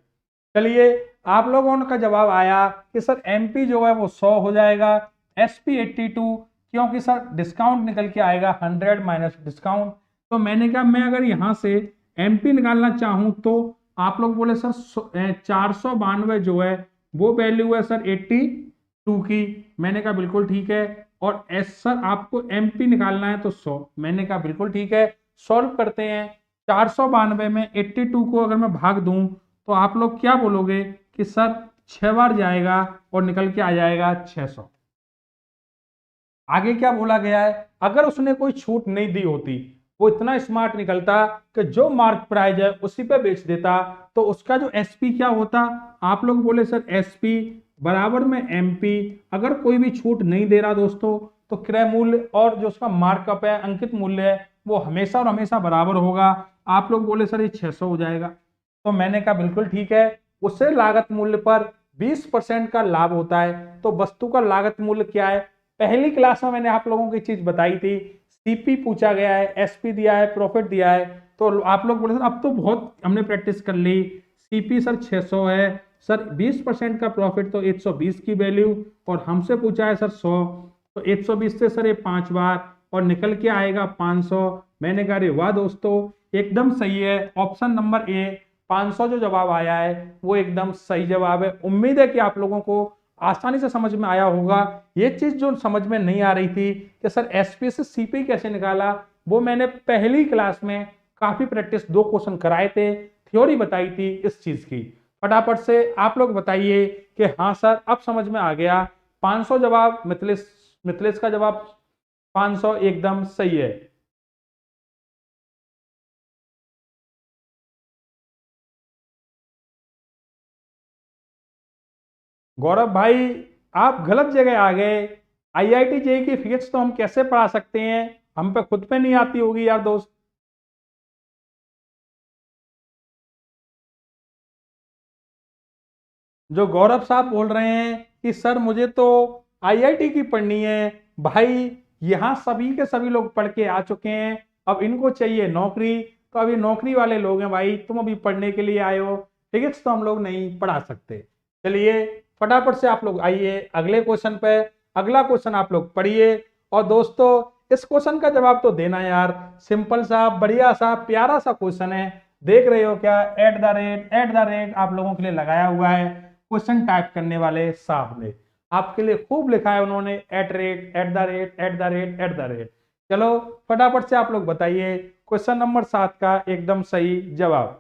चलिए आप लोगों का जवाब आया कि सर एमपी जो है वो 100 हो जाएगा, एसपी 82, क्योंकि सर डिस्काउंट निकल के आएगा 100 माइनस डिस्काउंट। तो मैंने कहा मैं अगर यहां से एमपी निकालना चाहूं तो आप लोग बोले सर 492 जो है वो वैल्यू है सर 82 की। मैंने कहा बिल्कुल ठीक है। और एस सर आपको एमपी निकालना है तो 100। मैंने कहा बिल्कुल ठीक है, सॉल्व करते हैं। 492 में 82 को अगर मैं भाग दूं तो आप लोग क्या बोलोगे कि सर 6 बार जाएगा और निकल के आ जाएगा 600। आगे क्या बोला गया है? अगर उसने कोई छूट नहीं दी होती, वो इतना स्मार्ट निकलता कि जो मार्क प्राइस है उसी पे बेच देता, तो उसका जो एसपी क्या होता? आप लोग बोले सर एसपी बराबर में एमपी। अगर कोई भी छूट नहीं दे रहा दोस्तों तो क्रय मूल्य और जो उसका मार्कअप है अंकित मूल्य है वो हमेशा और हमेशा बराबर होगा। आप लोग बोले सर ये 600 हो जाएगा। तो मैंने कहा बिल्कुल ठीक है। उससे लागत मूल्य पर 20% का लाभ होता है। तो वस्तु का लागत मूल्य क्या है? पहली क्लास में मैंने आप लोगों की चीज बताई थी, सीपी पूछा गया है, एसपी दिया है, प्रॉफिट दिया है। तो आप लोग बोले सर अब तो बहुत हमने प्रैक्टिस कर ली। सीपी सर 600 है, सर 20% का प्रॉफिट तो 120 की वैल्यू, और हमसे पूछा है सर 100, तो 120 से सर ये 5 बार और निकल के आएगा 500। मैंने कहा अरे वाह दोस्तों एकदम सही है, ऑप्शन नंबर ए 500 जो जवाब आया है वो एकदम सही जवाब है। उम्मीद है कि आप लोगों को आसानी से समझ में आया होगा। ये चीज जो समझ में नहीं आ रही थी कि सर एसपी से सीपी कैसे निकाला, वो मैंने पहली क्लास में काफी प्रैक्टिस 2 क्वेश्चन कराए थे, थ्योरी बताई थी इस चीज की। फटाफट से आप लोग बताइए कि हाँ सर अब समझ में आ गया। 500 जवाब मिथिलेश, मिथिलेश का जवाब 500 एकदम सही है। गौरव भाई आप गलत जगह आ गए। आईआईटी जेई की फीस तो हम कैसे पढ़ा सकते हैं, हम पे खुद पे नहीं आती होगी यार दोस्त। जो गौरव साहब बोल रहे हैं कि सर मुझे तो आईआईटी की पढ़नी है, भाई यहाँ सभी के सभी लोग पढ़ के आ चुके हैं, अब इनको चाहिए नौकरी, तो अभी नौकरी वाले लोग हैं भाई, तुम अभी पढ़ने के लिए आए हो, फिजिक्स तो हम लोग नहीं पढ़ा सकते। चलिए फटाफट से आप लोग आइए अगले क्वेश्चन पे। अगला क्वेश्चन आप लोग पढ़िए। और दोस्तों इस क्वेश्चन का जवाब तो देना यार, सिंपल सा बढ़िया सा प्यारा सा क्वेश्चन है, देख रहे हो क्या, एट द रेट आप लोगों के लिए लगाया हुआ है क्वेश्चन टाइप करने वाले साहब ने, आपके लिए खूब लिखा है उन्होंने, at rate, at the rate, at the rate, at the rate. चलो फटाफट से आप लोग बताइए क्वेश्चन नंबर 7 का एकदम सही जवाब।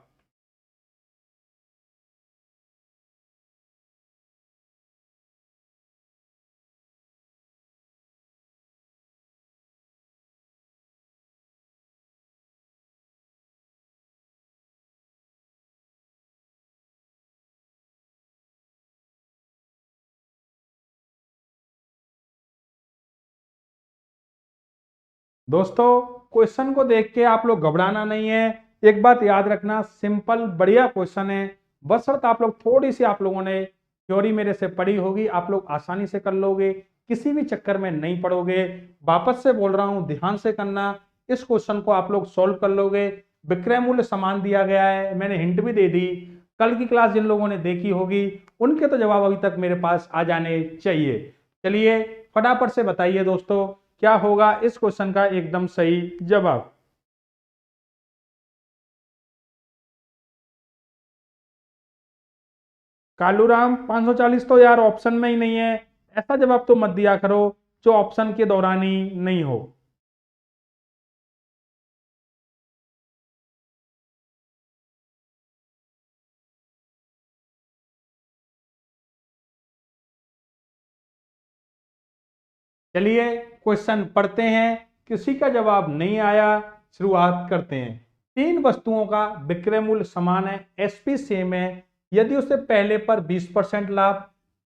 दोस्तों क्वेश्चन को देख के आप लोग घबराना नहीं है, एक बात याद रखना, सिंपल बढ़िया क्वेश्चन है, बशर्ते आप लोग थोड़ी सी आप लोगों ने थ्योरी मेरे से पढ़ी होगी, आप लोग आसानी से कर लोगे, किसी भी चक्कर में नहीं पड़ोगे। वापस से बोल रहा हूं, ध्यान से करना, इस क्वेश्चन को आप लोग सोल्व कर लोगे। विक्रय मूल्य समान दिया गया है, मैंने हिंट भी दे दी, कल की क्लास जिन लोगों ने देखी होगी उनके तो जवाब अभी तक मेरे पास आ जाने चाहिए। चलिए फटाफट से बताइए दोस्तों क्या होगा इस क्वेश्चन का एकदम सही जवाब। कालूराम 540 तो यार ऑप्शन में ही नहीं है, ऐसा जवाब तो मत दिया करो जो ऑप्शन के दौरान ही नहीं हो। चलिए क्वेश्चन पढ़ते हैं, किसी का जवाब नहीं आया, शुरुआत करते हैं। तीन वस्तुओं का विक्रय मूल्य समान है, एसपी सेम है, यदि उससे पहले पर 20% लाभ,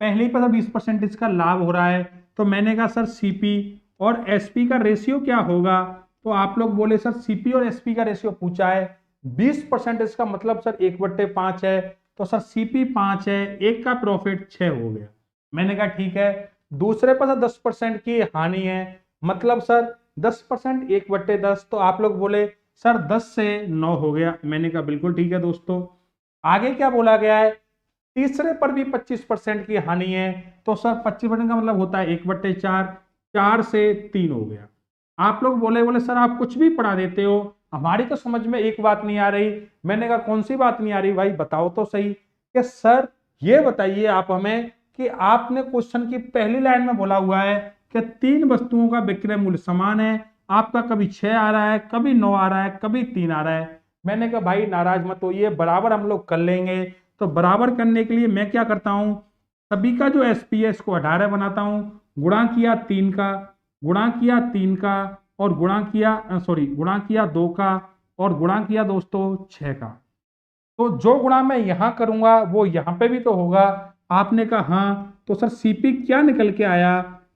पहले पर 20% इसका लाभ हो रहा है, तो मैंने कहा सर सीपी और एसपी का रेशियो क्या होगा, तो आप लोग बोले सर सीपी और एसपी का रेशियो पूछा है, 20% इसका मतलब सर 1/5 है, तो सर सीपी 5 है, एक का प्रॉफिट 6 हो गया। मैंने कहा ठीक है, दूसरे पर 10% की हानि है, मतलब सर 10% 1/10, तो आप लोग बोले सर 10 से 9 हो गया। मैंने कहा बिल्कुल ठीक है दोस्तों। आगे क्या बोला गया है, तीसरे पर भी 25% की हानि है, तो सर 25% का मतलब होता है 1/4, 4 से 3 हो गया। आप लोग बोले बोले सर आप कुछ भी पढ़ा देते हो, हमारी तो समझ में एक बात नहीं आ रही। मैंने कहा कौन सी बात नहीं आ रही भाई, बताओ तो सही। कि सर ये बताइए आप हमें कि आपने क्वेश्चन की पहली लाइन में बोला हुआ है कि तीन वस्तुओं का विक्रय मूल्य समान है, आपका कभी 6 आ रहा है, कभी 9 आ रहा है, कभी 3 आ रहा है। मैंने कहा भाई नाराज मत होइए, बराबर हम लोग कर लेंगे। तो बराबर करने के लिए मैं क्या करता हूं, सभी का जो एसपी है इसको 18 बनाता हूं, गुणा किया 3 का, गुणा किया 3 का, और गुणा किया गुणा किया 2 का, और गुणा किया दोस्तों 6 का। तो जो गुणा मैं यहां करूंगा वो यहां पे भी तो होगा। आपने कहा हाँ, तो सर सीपी क्या निकल के आया,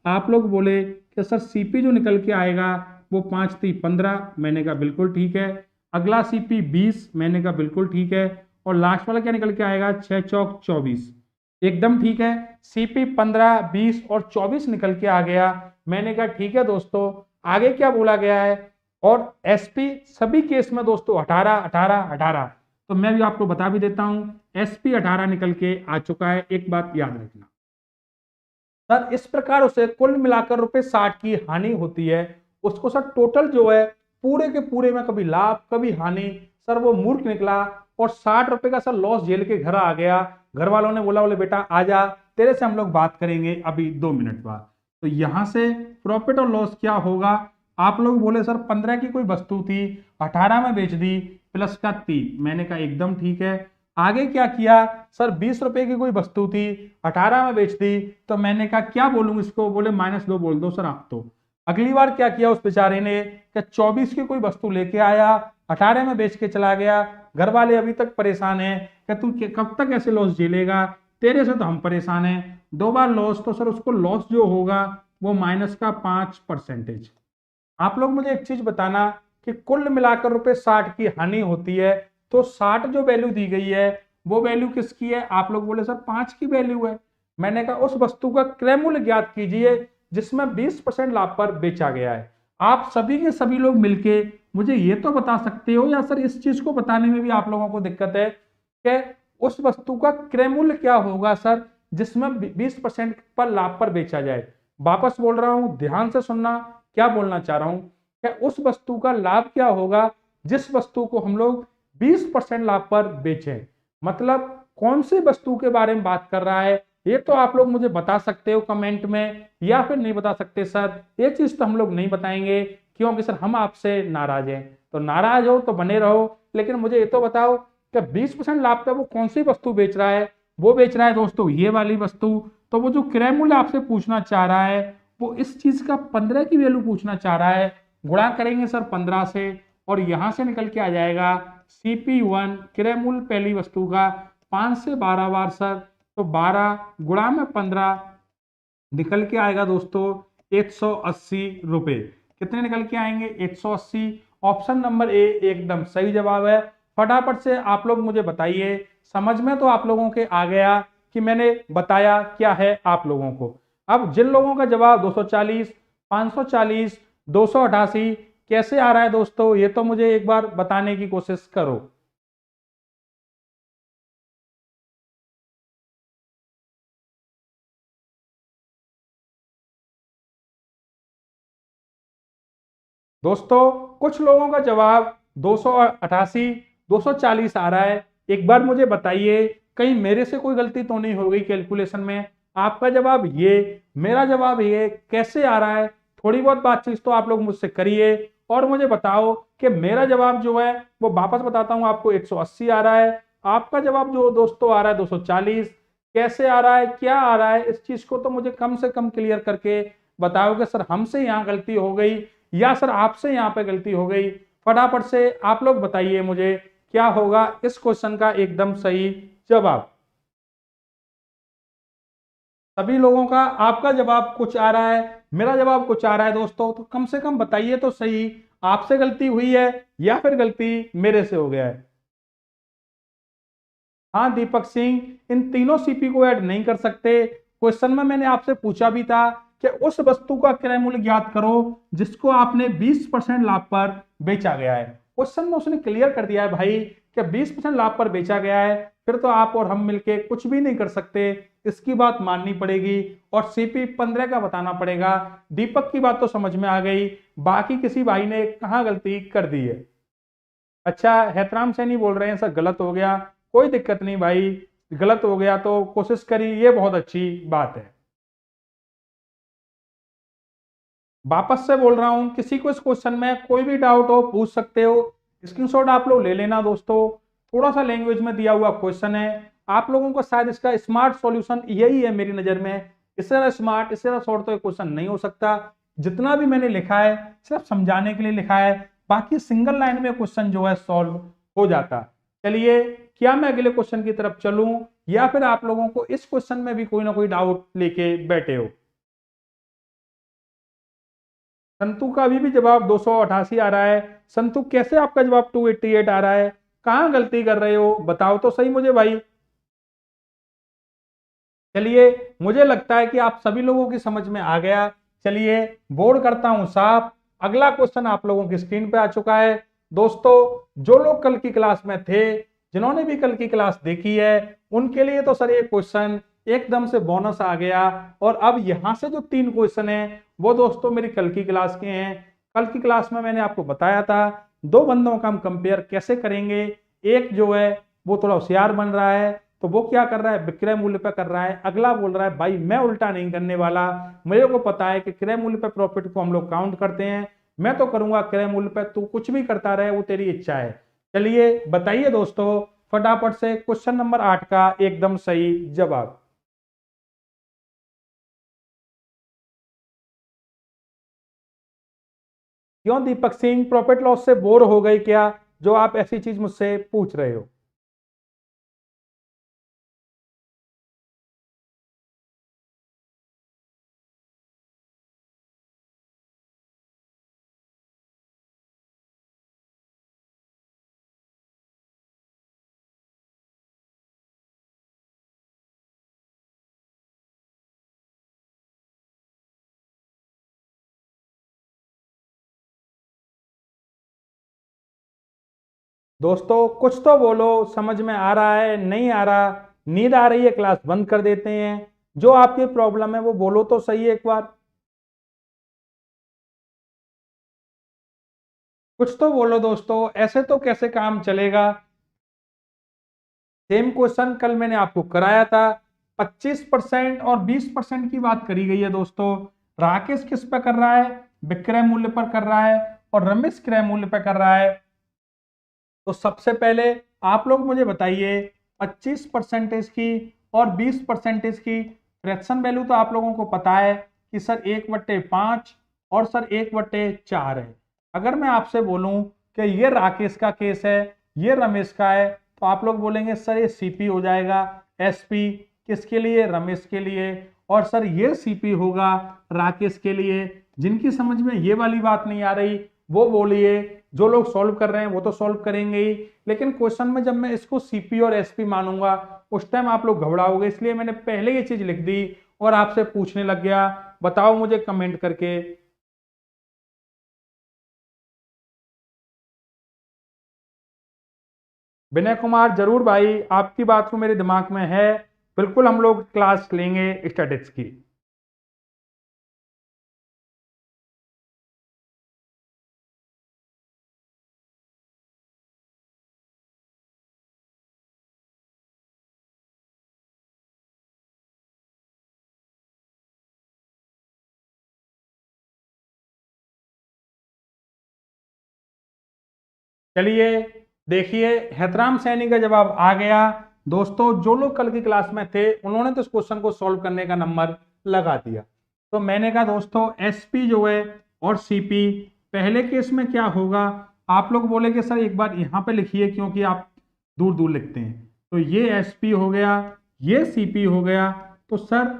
आप लोग बोले कि सर सीपी जो निकल के आएगा वो 5 3 15। मैंने कहा बिल्कुल ठीक है। अगला सीपी 20, मैंने कहा बिल्कुल ठीक है। और लास्ट वाला क्या निकल के आएगा, 6 चौक 24, एकदम ठीक है। सीपी 15 20 और 24 निकल के आ गया। मैंने कहा ठीक है दोस्तों, आगे क्या बोला गया है, और एसपी सभी केस में दोस्तों 18 18 18, तो मैं भी आपको बता भी देता हूं एसपी 18 निकल के आ चुका है। एक बात याद रखना सर, इस प्रकार उसे कुल मिलाकर ₹60 की हानि होती है, उसको सर टोटल जो है पूरे के पूरे में कभी लाभ कभी हानि, सर वो मूर्ख निकला और ₹60 का सर लॉस झेल के घर आ गया। घर वालों ने बोला बोले बेटा आजा, तेरे से हम लोग बात करेंगे अभी 2 मिनट बाद। तो यहां से प्रॉफिट और लॉस क्या होगा, आप लोग बोले सर 15 की कोई वस्तु थी, 18 में बेच दी, प्लस का 3। मैंने कहा एकदम ठीक है। आगे क्या किया, सर 20 रुपए की कोई वस्तु थी, 18 में बेच दी, तो मैंने कहा क्या बोलूं इसको, बोले -2 बोल दो सर आप तो। अगली बार क्या किया उस बेचारे ने कि 24 की कोई वस्तु लेके आया, 18 में बेच के चला गया। घर वाले अभी तक परेशान हैं कि तू कब तक ऐसे लॉस झेलेगा, तेरे से तो हम परेशान हैं। 2 बार लॉस, तो सर उसको लॉस जो होगा वो -5%। आप लोग मुझे एक चीज बताना कि कुल मिलाकर ₹60 की हानि होती है, तो 60 जो वैल्यू दी गई है वो वैल्यू किसकी है, आप लोग बोले सर 5 की वैल्यू है। मैंने कहा उस वस्तु का क्रय मूल्य ज्ञात कीजिए जिसमें 20% लाभ पर बेचा गया है। आप सभी के सभी लोग मिलके मुझे ये तो बता सकते हो, या सर इस चीज को बताने में भी आप लोगों को दिक्कत है कि उस वस्तु का क्रय मूल्य क्या होगा सर जिसमें 20% पर लाभ पर बेचा जाए। वापस बोल रहा हूं, ध्यान से सुनना, क्या बोलना चाह रहा हूं कि उस वस्तु का लाभ क्या होगा जिस वस्तु को हम लोग 20% लाभ पर बेचें। मतलब कौन सी वस्तु के बारे में बात कर रहा है ये तो आप लोग मुझे बता सकते हो कमेंट में, या फिर नहीं बता सकते सर ये चीज तो हम लोग नहीं बताएंगे क्योंकि सर हम आपसे नाराज हैं। तो नाराज हो तो बने रहो, लेकिन मुझे ये तो बताओ कि 20% लाभ पे वो कौन सी वस्तु बेच रहा है। वो बेच रहा है दोस्तों ये वाली वस्तु। तो वो जो क्रय मूल्य आपसे पूछना चाह रहा है वो इस चीज का 15 की वैल्यू पूछना चाह रहा है। गुणा करेंगे सर 15 से और यहां से निकल के आ जाएगा CP1 क्रय मूल्य पहली वस्तु का 5 से 12 बार सर, तो 12 गुणा में 15 निकल के आएगा दोस्तों 180 रुपए। कितने निकल के आएंगे 180। ऑप्शन नंबर ए एकदम सही जवाब है। फटाफट से आप लोग मुझे बताइए, समझ में तो आप लोगों के आ गया कि मैंने बताया क्या है आप लोगों को। अब जिन लोगों का जवाब 240, 540, 288 कैसे आ रहा है दोस्तों ये तो मुझे एक बार बताने की कोशिश करो। दोस्तों कुछ लोगों का जवाब 288, 240 आ रहा है। एक बार मुझे बताइए कहीं मेरे से कोई गलती तो नहीं हो गई कैलकुलेशन में। आपका जवाब ये, मेरा जवाब ये, कैसे आ रहा है थोड़ी बहुत बातचीत तो आप लोग मुझसे करिए और मुझे बताओ कि मेरा जवाब जो है वो वापस बताता हूं आपको 180 आ रहा है। आपका जवाब जो दोस्तों आ रहा है 240 कैसे आ रहा है, क्या आ रहा है, इस चीज को तो मुझे कम से कम क्लियर करके बताओ कि सर हमसे यहाँ गलती हो गई या सर आपसे यहाँ पे गलती हो गई। फटाफट से आप लोग बताइए मुझे क्या होगा इस क्वेश्चन का एकदम सही जवाब। सभी लोगों का आपका जवाब कुछ आ रहा है, मेरा जवाब कुछ आ रहा है दोस्तों, तो कम से कम बताइए तो सही आपसे गलती हुई है या फिर गलती मेरे से हो गया है। हाँ दीपक सिंह इन तीनों सीपी को ऐड नहीं कर सकते। क्वेश्चन में मैंने आपसे पूछा भी था कि उस वस्तु का क्रय मूल्य ज्ञात करो जिसको आपने 20% लाभ पर बेचा गया है। क्वेश्चन में उसने क्लियर कर दिया है भाई कि 20% लाभ पर बेचा गया है, फिर तो आप और हम मिलके कुछ भी नहीं कर सकते, इसकी बात माननी पड़ेगी और CP15 का बताना पड़ेगा। दीपक की बात तो समझ में आ गई, बाकी किसी भाई ने कहाँ गलती कर दी है। अच्छा हैतराम सैनी बोल रहे हैं सर गलत हो गया, कोई दिक्कत नहीं भाई, गलत हो गया तो कोशिश करी ये बहुत अच्छी बात है। वापस से बोल रहा हूं किसी को इस क्वेश्चन में कोई भी डाउट हो पूछ सकते हो, स्क्रीनशॉट आप लोग ले लेना दोस्तों। थोड़ा सा लैंग्वेज में दिया हुआ क्वेश्चन है, आप लोगों को शायद इसका स्मार्ट सॉल्यूशन यही है मेरी नजर में। इससे ज्यादा स्मार्ट, इससे ज्यादा शॉर्ट तो क्वेश्चन नहीं हो सकता। जितना भी मैंने लिखा है सिर्फ समझाने के लिए लिखा है, बाकी सिंगल लाइन में क्वेश्चन जो है सॉल्व हो जाता। चलिए क्या मैं अगले क्वेश्चन की तरफ चलूं या फिर आप लोगों को इस क्वेश्चन में भी कोई ना कोई डाउट लेके बैठे हो। संतु का अभी भी जवाब 288 आ रहा है। संतु कैसे आपका जवाब 288 आ रहा है, कहां गलती कर रहे हो बताओ तो सही मुझे भाई। चलिए मुझे लगता है कि आप सभी लोगों की समझ में आ गया। चलिए बोर्ड करता हूं साफ। अगला क्वेश्चन आप लोगों की स्क्रीन पे आ चुका है। दोस्तों जो लोग कल की क्लास में थे, जिन्होंने भी कल की क्लास देखी है, उनके लिए तो सर ये क्वेश्चन एकदम से बोनस आ गया। और अब यहां से जो 3 क्वेश्चन है वो दोस्तों मेरी कल की क्लास के हैं। कल की क्लास में मैंने आपको बताया था 2 बंदों का हम कंपेयर कैसे करेंगे। एक जो है वो थोड़ा होशियार बन रहा है, तो वो क्या कर रहा है विक्रय मूल्य पे कर रहा है। अगला बोल रहा है भाई मैं उल्टा नहीं करने वाला, मेरे को पता है कि क्रय मूल्य पे प्रॉफिट को हम लोग काउंट करते हैं, मैं तो करूंगा क्रय मूल्य पे, तू कुछ भी करता रहे वो तेरी इच्छा है। चलिए बताइए दोस्तों फटाफट से क्वेश्चन नंबर 8 का एकदम सही जवाब। क्यों दीपक सिंह प्रॉफिट लॉस से बोर हो गई क्या जो आप ऐसी चीज मुझसे पूछ रहे हो। दोस्तों कुछ तो बोलो, समझ में आ रहा है नहीं आ रहा, नींद आ रही है क्लास बंद कर देते हैं, जो आपकी प्रॉब्लम है वो बोलो तो सही एक बार। कुछ तो बोलो दोस्तों, ऐसे तो कैसे काम चलेगा। सेम क्वेश्चन कल मैंने आपको कराया था। 25% और 20% की बात करी गई है दोस्तों। राकेश किस पे कर रहा है? विक्रय मूल्य पर कर रहा है और रमेश क्रय मूल्य पर कर रहा है। तो सबसे पहले आप लोग मुझे बताइए 25% की और 20% की फ्रैक्शन वैल्यू तो आप लोगों को पता है कि सर 1/5 और सर 1/4 है। अगर मैं आपसे बोलूं कि ये राकेश का केस है, ये रमेश का है, तो आप लोग बोलेंगे सर ये सीपी हो जाएगा। एसपी किसके लिए? रमेश के लिए। और सर ये सीपी होगा राकेश के लिए। जिनकी समझ में ये वाली बात नहीं आ रही वो बोलिए। जो लोग सॉल्व कर रहे हैं वो तो सॉल्व करेंगे ही, लेकिन क्वेश्चन में जब मैं इसको सीपी और एसपी मानूंगा उस टाइम आप लोग घबराओगे, इसलिए मैंने पहले ये चीज लिख दी और आपसे पूछने लग गया। बताओ मुझे कमेंट करके। विनय कुमार, जरूर भाई, आपकी बात को मेरे दिमाग में है। बिल्कुल हम लोग क्लास लेंगे स्टैटिक्स की। चलिए देखिए, हेतराम सैनी का जवाब आ गया। दोस्तों जो लोग कल की क्लास में थे उन्होंने तो इस क्वेश्चन को सॉल्व करने का नंबर लगा दिया। तो मैंने कहा दोस्तों एसपी जो है और सीपी, पहले केस में क्या होगा? आप लोग बोले कि सर एक बार यहाँ पे लिखिए क्योंकि आप दूर दूर लिखते हैं। तो ये एसपी हो गया, ये सीपी हो गया। तो सर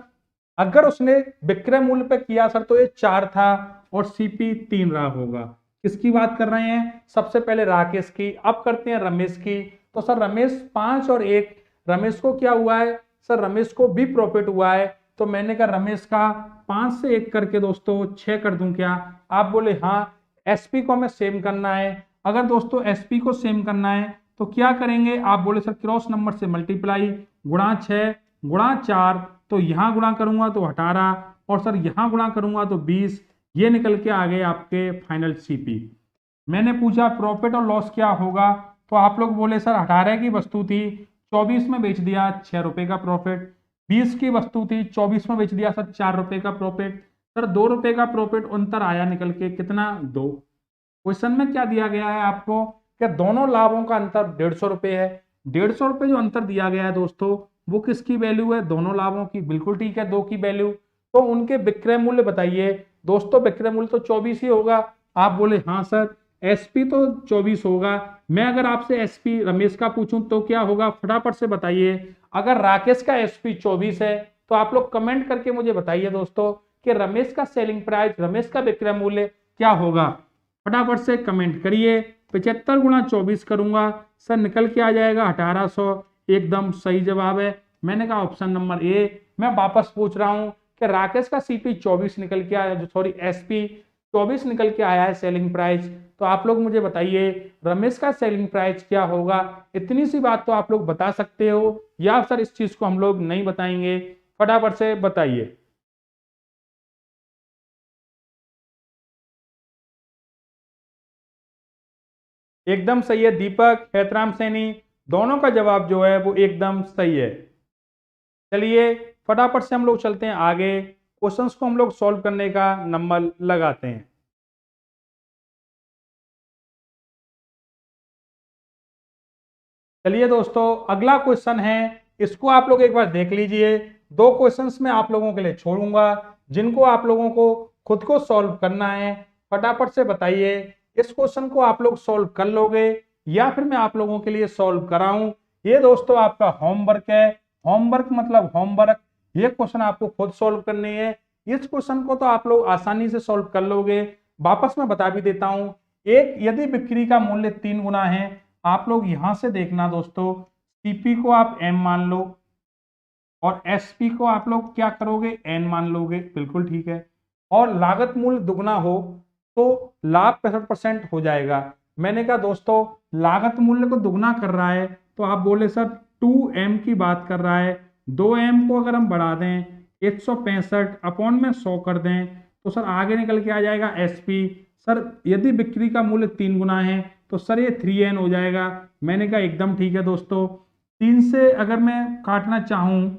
अगर उसने विक्रय मूल्य पे किया सर तो ये 4 था और सीपी 3 रहा होगा। किसकी बात कर रहे हैं? सबसे पहले राकेश की, अब करते हैं रमेश की। तो सर रमेश 5 और 1, रमेश को क्या हुआ है? सर रमेश को भी प्रॉफिट हुआ है। तो मैंने कहा रमेश का 5 से 1 करके दोस्तों 6 कर दूं क्या? आप बोले हाँ। एसपी को हमें सेम करना है। अगर दोस्तों एसपी को सेम करना है तो क्या करेंगे? आप बोले सर क्रॉस नंबर से मल्टीप्लाई, गुणा 6 गुणा 4, तो यहां गुणा करूंगा तो 18 और सर यहां गुणा करूंगा तो 20। ये निकल के आ गए आपके फाइनल सीपी। मैंने पूछा प्रॉफिट और लॉस क्या होगा, तो आप लोग बोले सर 18 की वस्तु थी 24 में बेच दिया 6 रुपए का प्रॉफिट। 20 की वस्तु थी 24 में बेच दिया सर 4 रुपए का प्रॉफिट। सर 2 रुपए का प्रॉफिट अंतर आया निकल के कितना? 2। क्वेश्चन में क्या दिया गया है आपको कि दोनों लाभों का अंतर 150 रुपए है। 150 रुपए जो अंतर दिया गया है दोस्तों वो किसकी वैल्यू है? दोनों लाभों की। बिल्कुल ठीक है, 2 की वैल्यू। तो उनके विक्रय मूल्य बताइए। दोस्तों विक्रय मूल्य तो 24 ही होगा। आप बोले हाँ सर। एसपी तो 24 होगा। मैं अगर आपसे एसपी रमेश का पूछूं तो क्या होगा? फटाफट से बताइए। अगर राकेश का एसपी 24 है तो आप लोग कमेंट करके मुझे बताइए दोस्तों कि रमेश का सेलिंग प्राइस, रमेश का विक्रय मूल्य क्या होगा? फटाफट से कमेंट करिए। 75 गुणा 24 करूंगा सर निकल के आ जाएगा 1800। एकदम सही जवाब है। मैंने कहा ऑप्शन नंबर ए। मैं वापस पूछ रहा हूं कि राकेश का सीपी 24 निकल के आया, सॉरी एसपी 24 निकल के आया है सेलिंग प्राइस। तो आप लोग मुझे बताइए रमेश का सेलिंग प्राइस क्या होगा? इतनी सी बात तो आप लोग बता सकते हो या सर इस चीज को हम लोग नहीं बताएंगे? फटाफट से बताइए। एकदम सही है दीपक, हेतराम सैनी, दोनों का जवाब जो है वो एकदम सही है। चलिए फटाफट से हम लोग चलते हैं आगे। क्वेश्चंस को हम लोग सॉल्व करने का नंबर लगाते हैं। चलिए दोस्तों अगला क्वेश्चन है, इसको आप लोग एक बार देख लीजिए। 2 क्वेश्चंस मैं आप लोगों के लिए छोड़ूंगा जिनको आप लोगों को खुद को सॉल्व करना है। फटाफट से बताइए इस क्वेश्चन को आप लोग सॉल्व कर लोगे या फिर मैं आप लोगों के लिए सॉल्व कराऊं? ये दोस्तों आपका होमवर्क है। होमवर्क मतलब होमवर्क। ये क्वेश्चन आपको खुद सॉल्व करनी है। इस क्वेश्चन को तो आप लोग आसानी से सॉल्व कर लोगे। वापस मैं बता भी देता हूं। एक, यदि बिक्री का मूल्य 3 गुना है, आप लोग यहां से देखना दोस्तों, सीपी को आप एम मान लो और एसपी को आप लोग क्या करोगे? एन मान लोगे। बिल्कुल ठीक है। और लागत मूल्य दुगना हो तो लाभ 65% हो जाएगा। मैंने कहा दोस्तों लागत मूल्य को दुगना कर रहा है तो आप बोले सर 2m की बात कर रहा है। 2m को अगर हम बढ़ा दें 165 अपॉन में 100 कर दें तो सर आगे निकल के आ जाएगा एसपी। सर यदि बिक्री का मूल्य 3 गुना है तो सर ये 3n हो जाएगा। मैंने कहा एकदम ठीक है दोस्तों। 3 से अगर मैं काटना चाहूं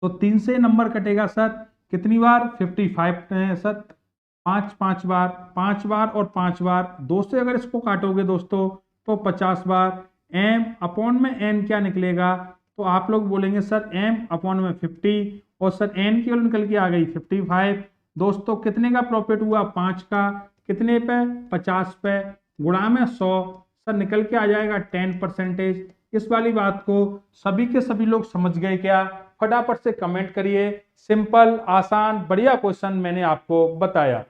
तो 3 से नंबर कटेगा सर कितनी बार, 55 सर, 5 बार, 5 बार और 5 बार। 2 से अगर इसको काटोगे दोस्तों तो 50 बार। m अपॉन में n क्या निकलेगा, तो आप लोग बोलेंगे सर m अपॉन में 50, और सर n की वैल्यू निकल के आ गई 55। दोस्तों कितने का प्रॉफिट हुआ, 5 का, कितने पे, 50 पे, गुणा में 100, सर निकल के आ जाएगा 10%। इस वाली बात को सभी के सभी लोग समझ गए क्या, फटाफट से कमेंट करिए। सिंपल, आसान, बढ़िया क्वेश्चन मैंने आपको बताया।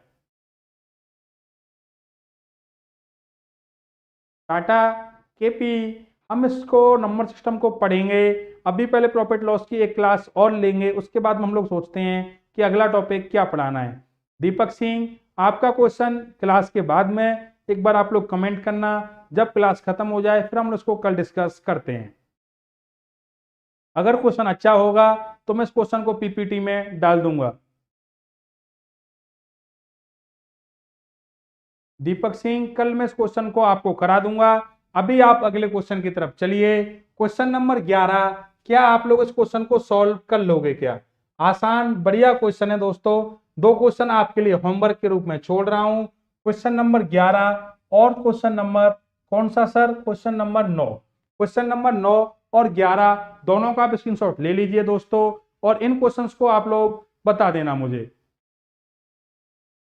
टाटा, केपी, हम इसको नंबर सिस्टम को पढ़ेंगे। अभी पहले प्रॉफिट लॉस की एक क्लास और लेंगे, उसके बाद हम लोग सोचते हैं कि अगला टॉपिक क्या पढ़ाना है। दीपक सिंह, आपका क्वेश्चन क्लास के बाद में एक बार आप लोग कमेंट करना, जब क्लास खत्म हो जाए फिर हम उसको कल डिस्कस करते हैं। अगर क्वेश्चन अच्छा होगा तो मैं इस क्वेश्चन को पीपीटी में डाल दूंगा। दीपक सिंह, कल मैं इस क्वेश्चन को आपको करा दूंगा। अभी आप अगले क्वेश्चन की तरफ चलिए। क्वेश्चन नंबर 11, क्या आप लोग इस क्वेश्चन को सॉल्व कर लोगे क्या? आसान बढ़िया क्वेश्चन है दोस्तों। 2 क्वेश्चन आपके लिए होमवर्क के रूप में छोड़ रहा हूं। क्वेश्चन नंबर 11 और क्वेश्चन नंबर कौन सा sir, question number 9। Question number 9 और 11 दोनों का आप स्क्रीनशॉट ले लीजिए दोस्तों, और इन क्वेश्चंस को आप लोग बता देना मुझे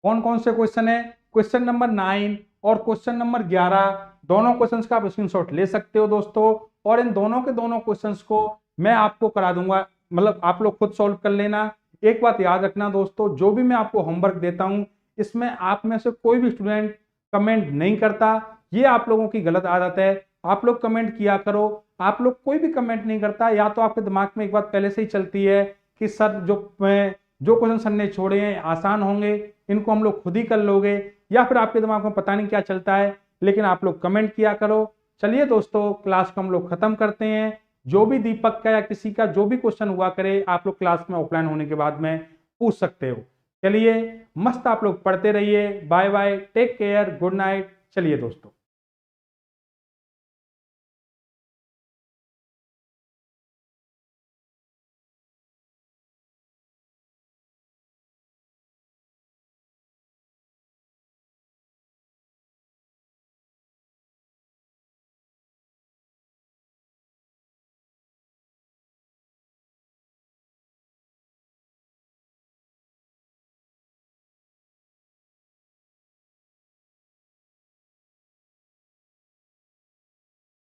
कौन कौन से क्वेश्चन है। क्वेश्चन नंबर 9 और क्वेश्चन नंबर 11 दोनों क्वेश्चंस का आप स्क्रीनशॉट ले सकते हो दोस्तों, और इन दोनों के दोनों क्वेश्चंस को मैं आपको करा दूंगा, मतलब आप लोग खुद सॉल्व कर लेना। एक बात याद रखना दोस्तों, जो भी मैं आपको होमवर्क देता हूं इसमें आप में से कोई भी स्टूडेंट कमेंट नहीं करता, ये आप लोगों की गलत आदत है। आप लोग कमेंट किया करो। आप लोग कोई भी कमेंट नहीं करता, या तो आपके दिमाग में एक बात पहले से ही चलती है कि सर जो क्वेश्चन सर ने छोड़े हैं आसान होंगे, इनको हम लोग खुद ही कर लोगे, या फिर आपके दिमाग में पता नहीं क्या चलता है, लेकिन आप लोग कमेंट किया करो। चलिए दोस्तों, क्लास को हम लोग खत्म करते हैं। जो भी दीपक का या किसी का जो भी क्वेश्चन हुआ करे, आप लोग क्लास में ऑफलाइन होने के बाद में पूछ सकते हो। चलिए, मस्त आप लोग पढ़ते रहिए। Bye bye, take care, good night. चलिए दोस्तों।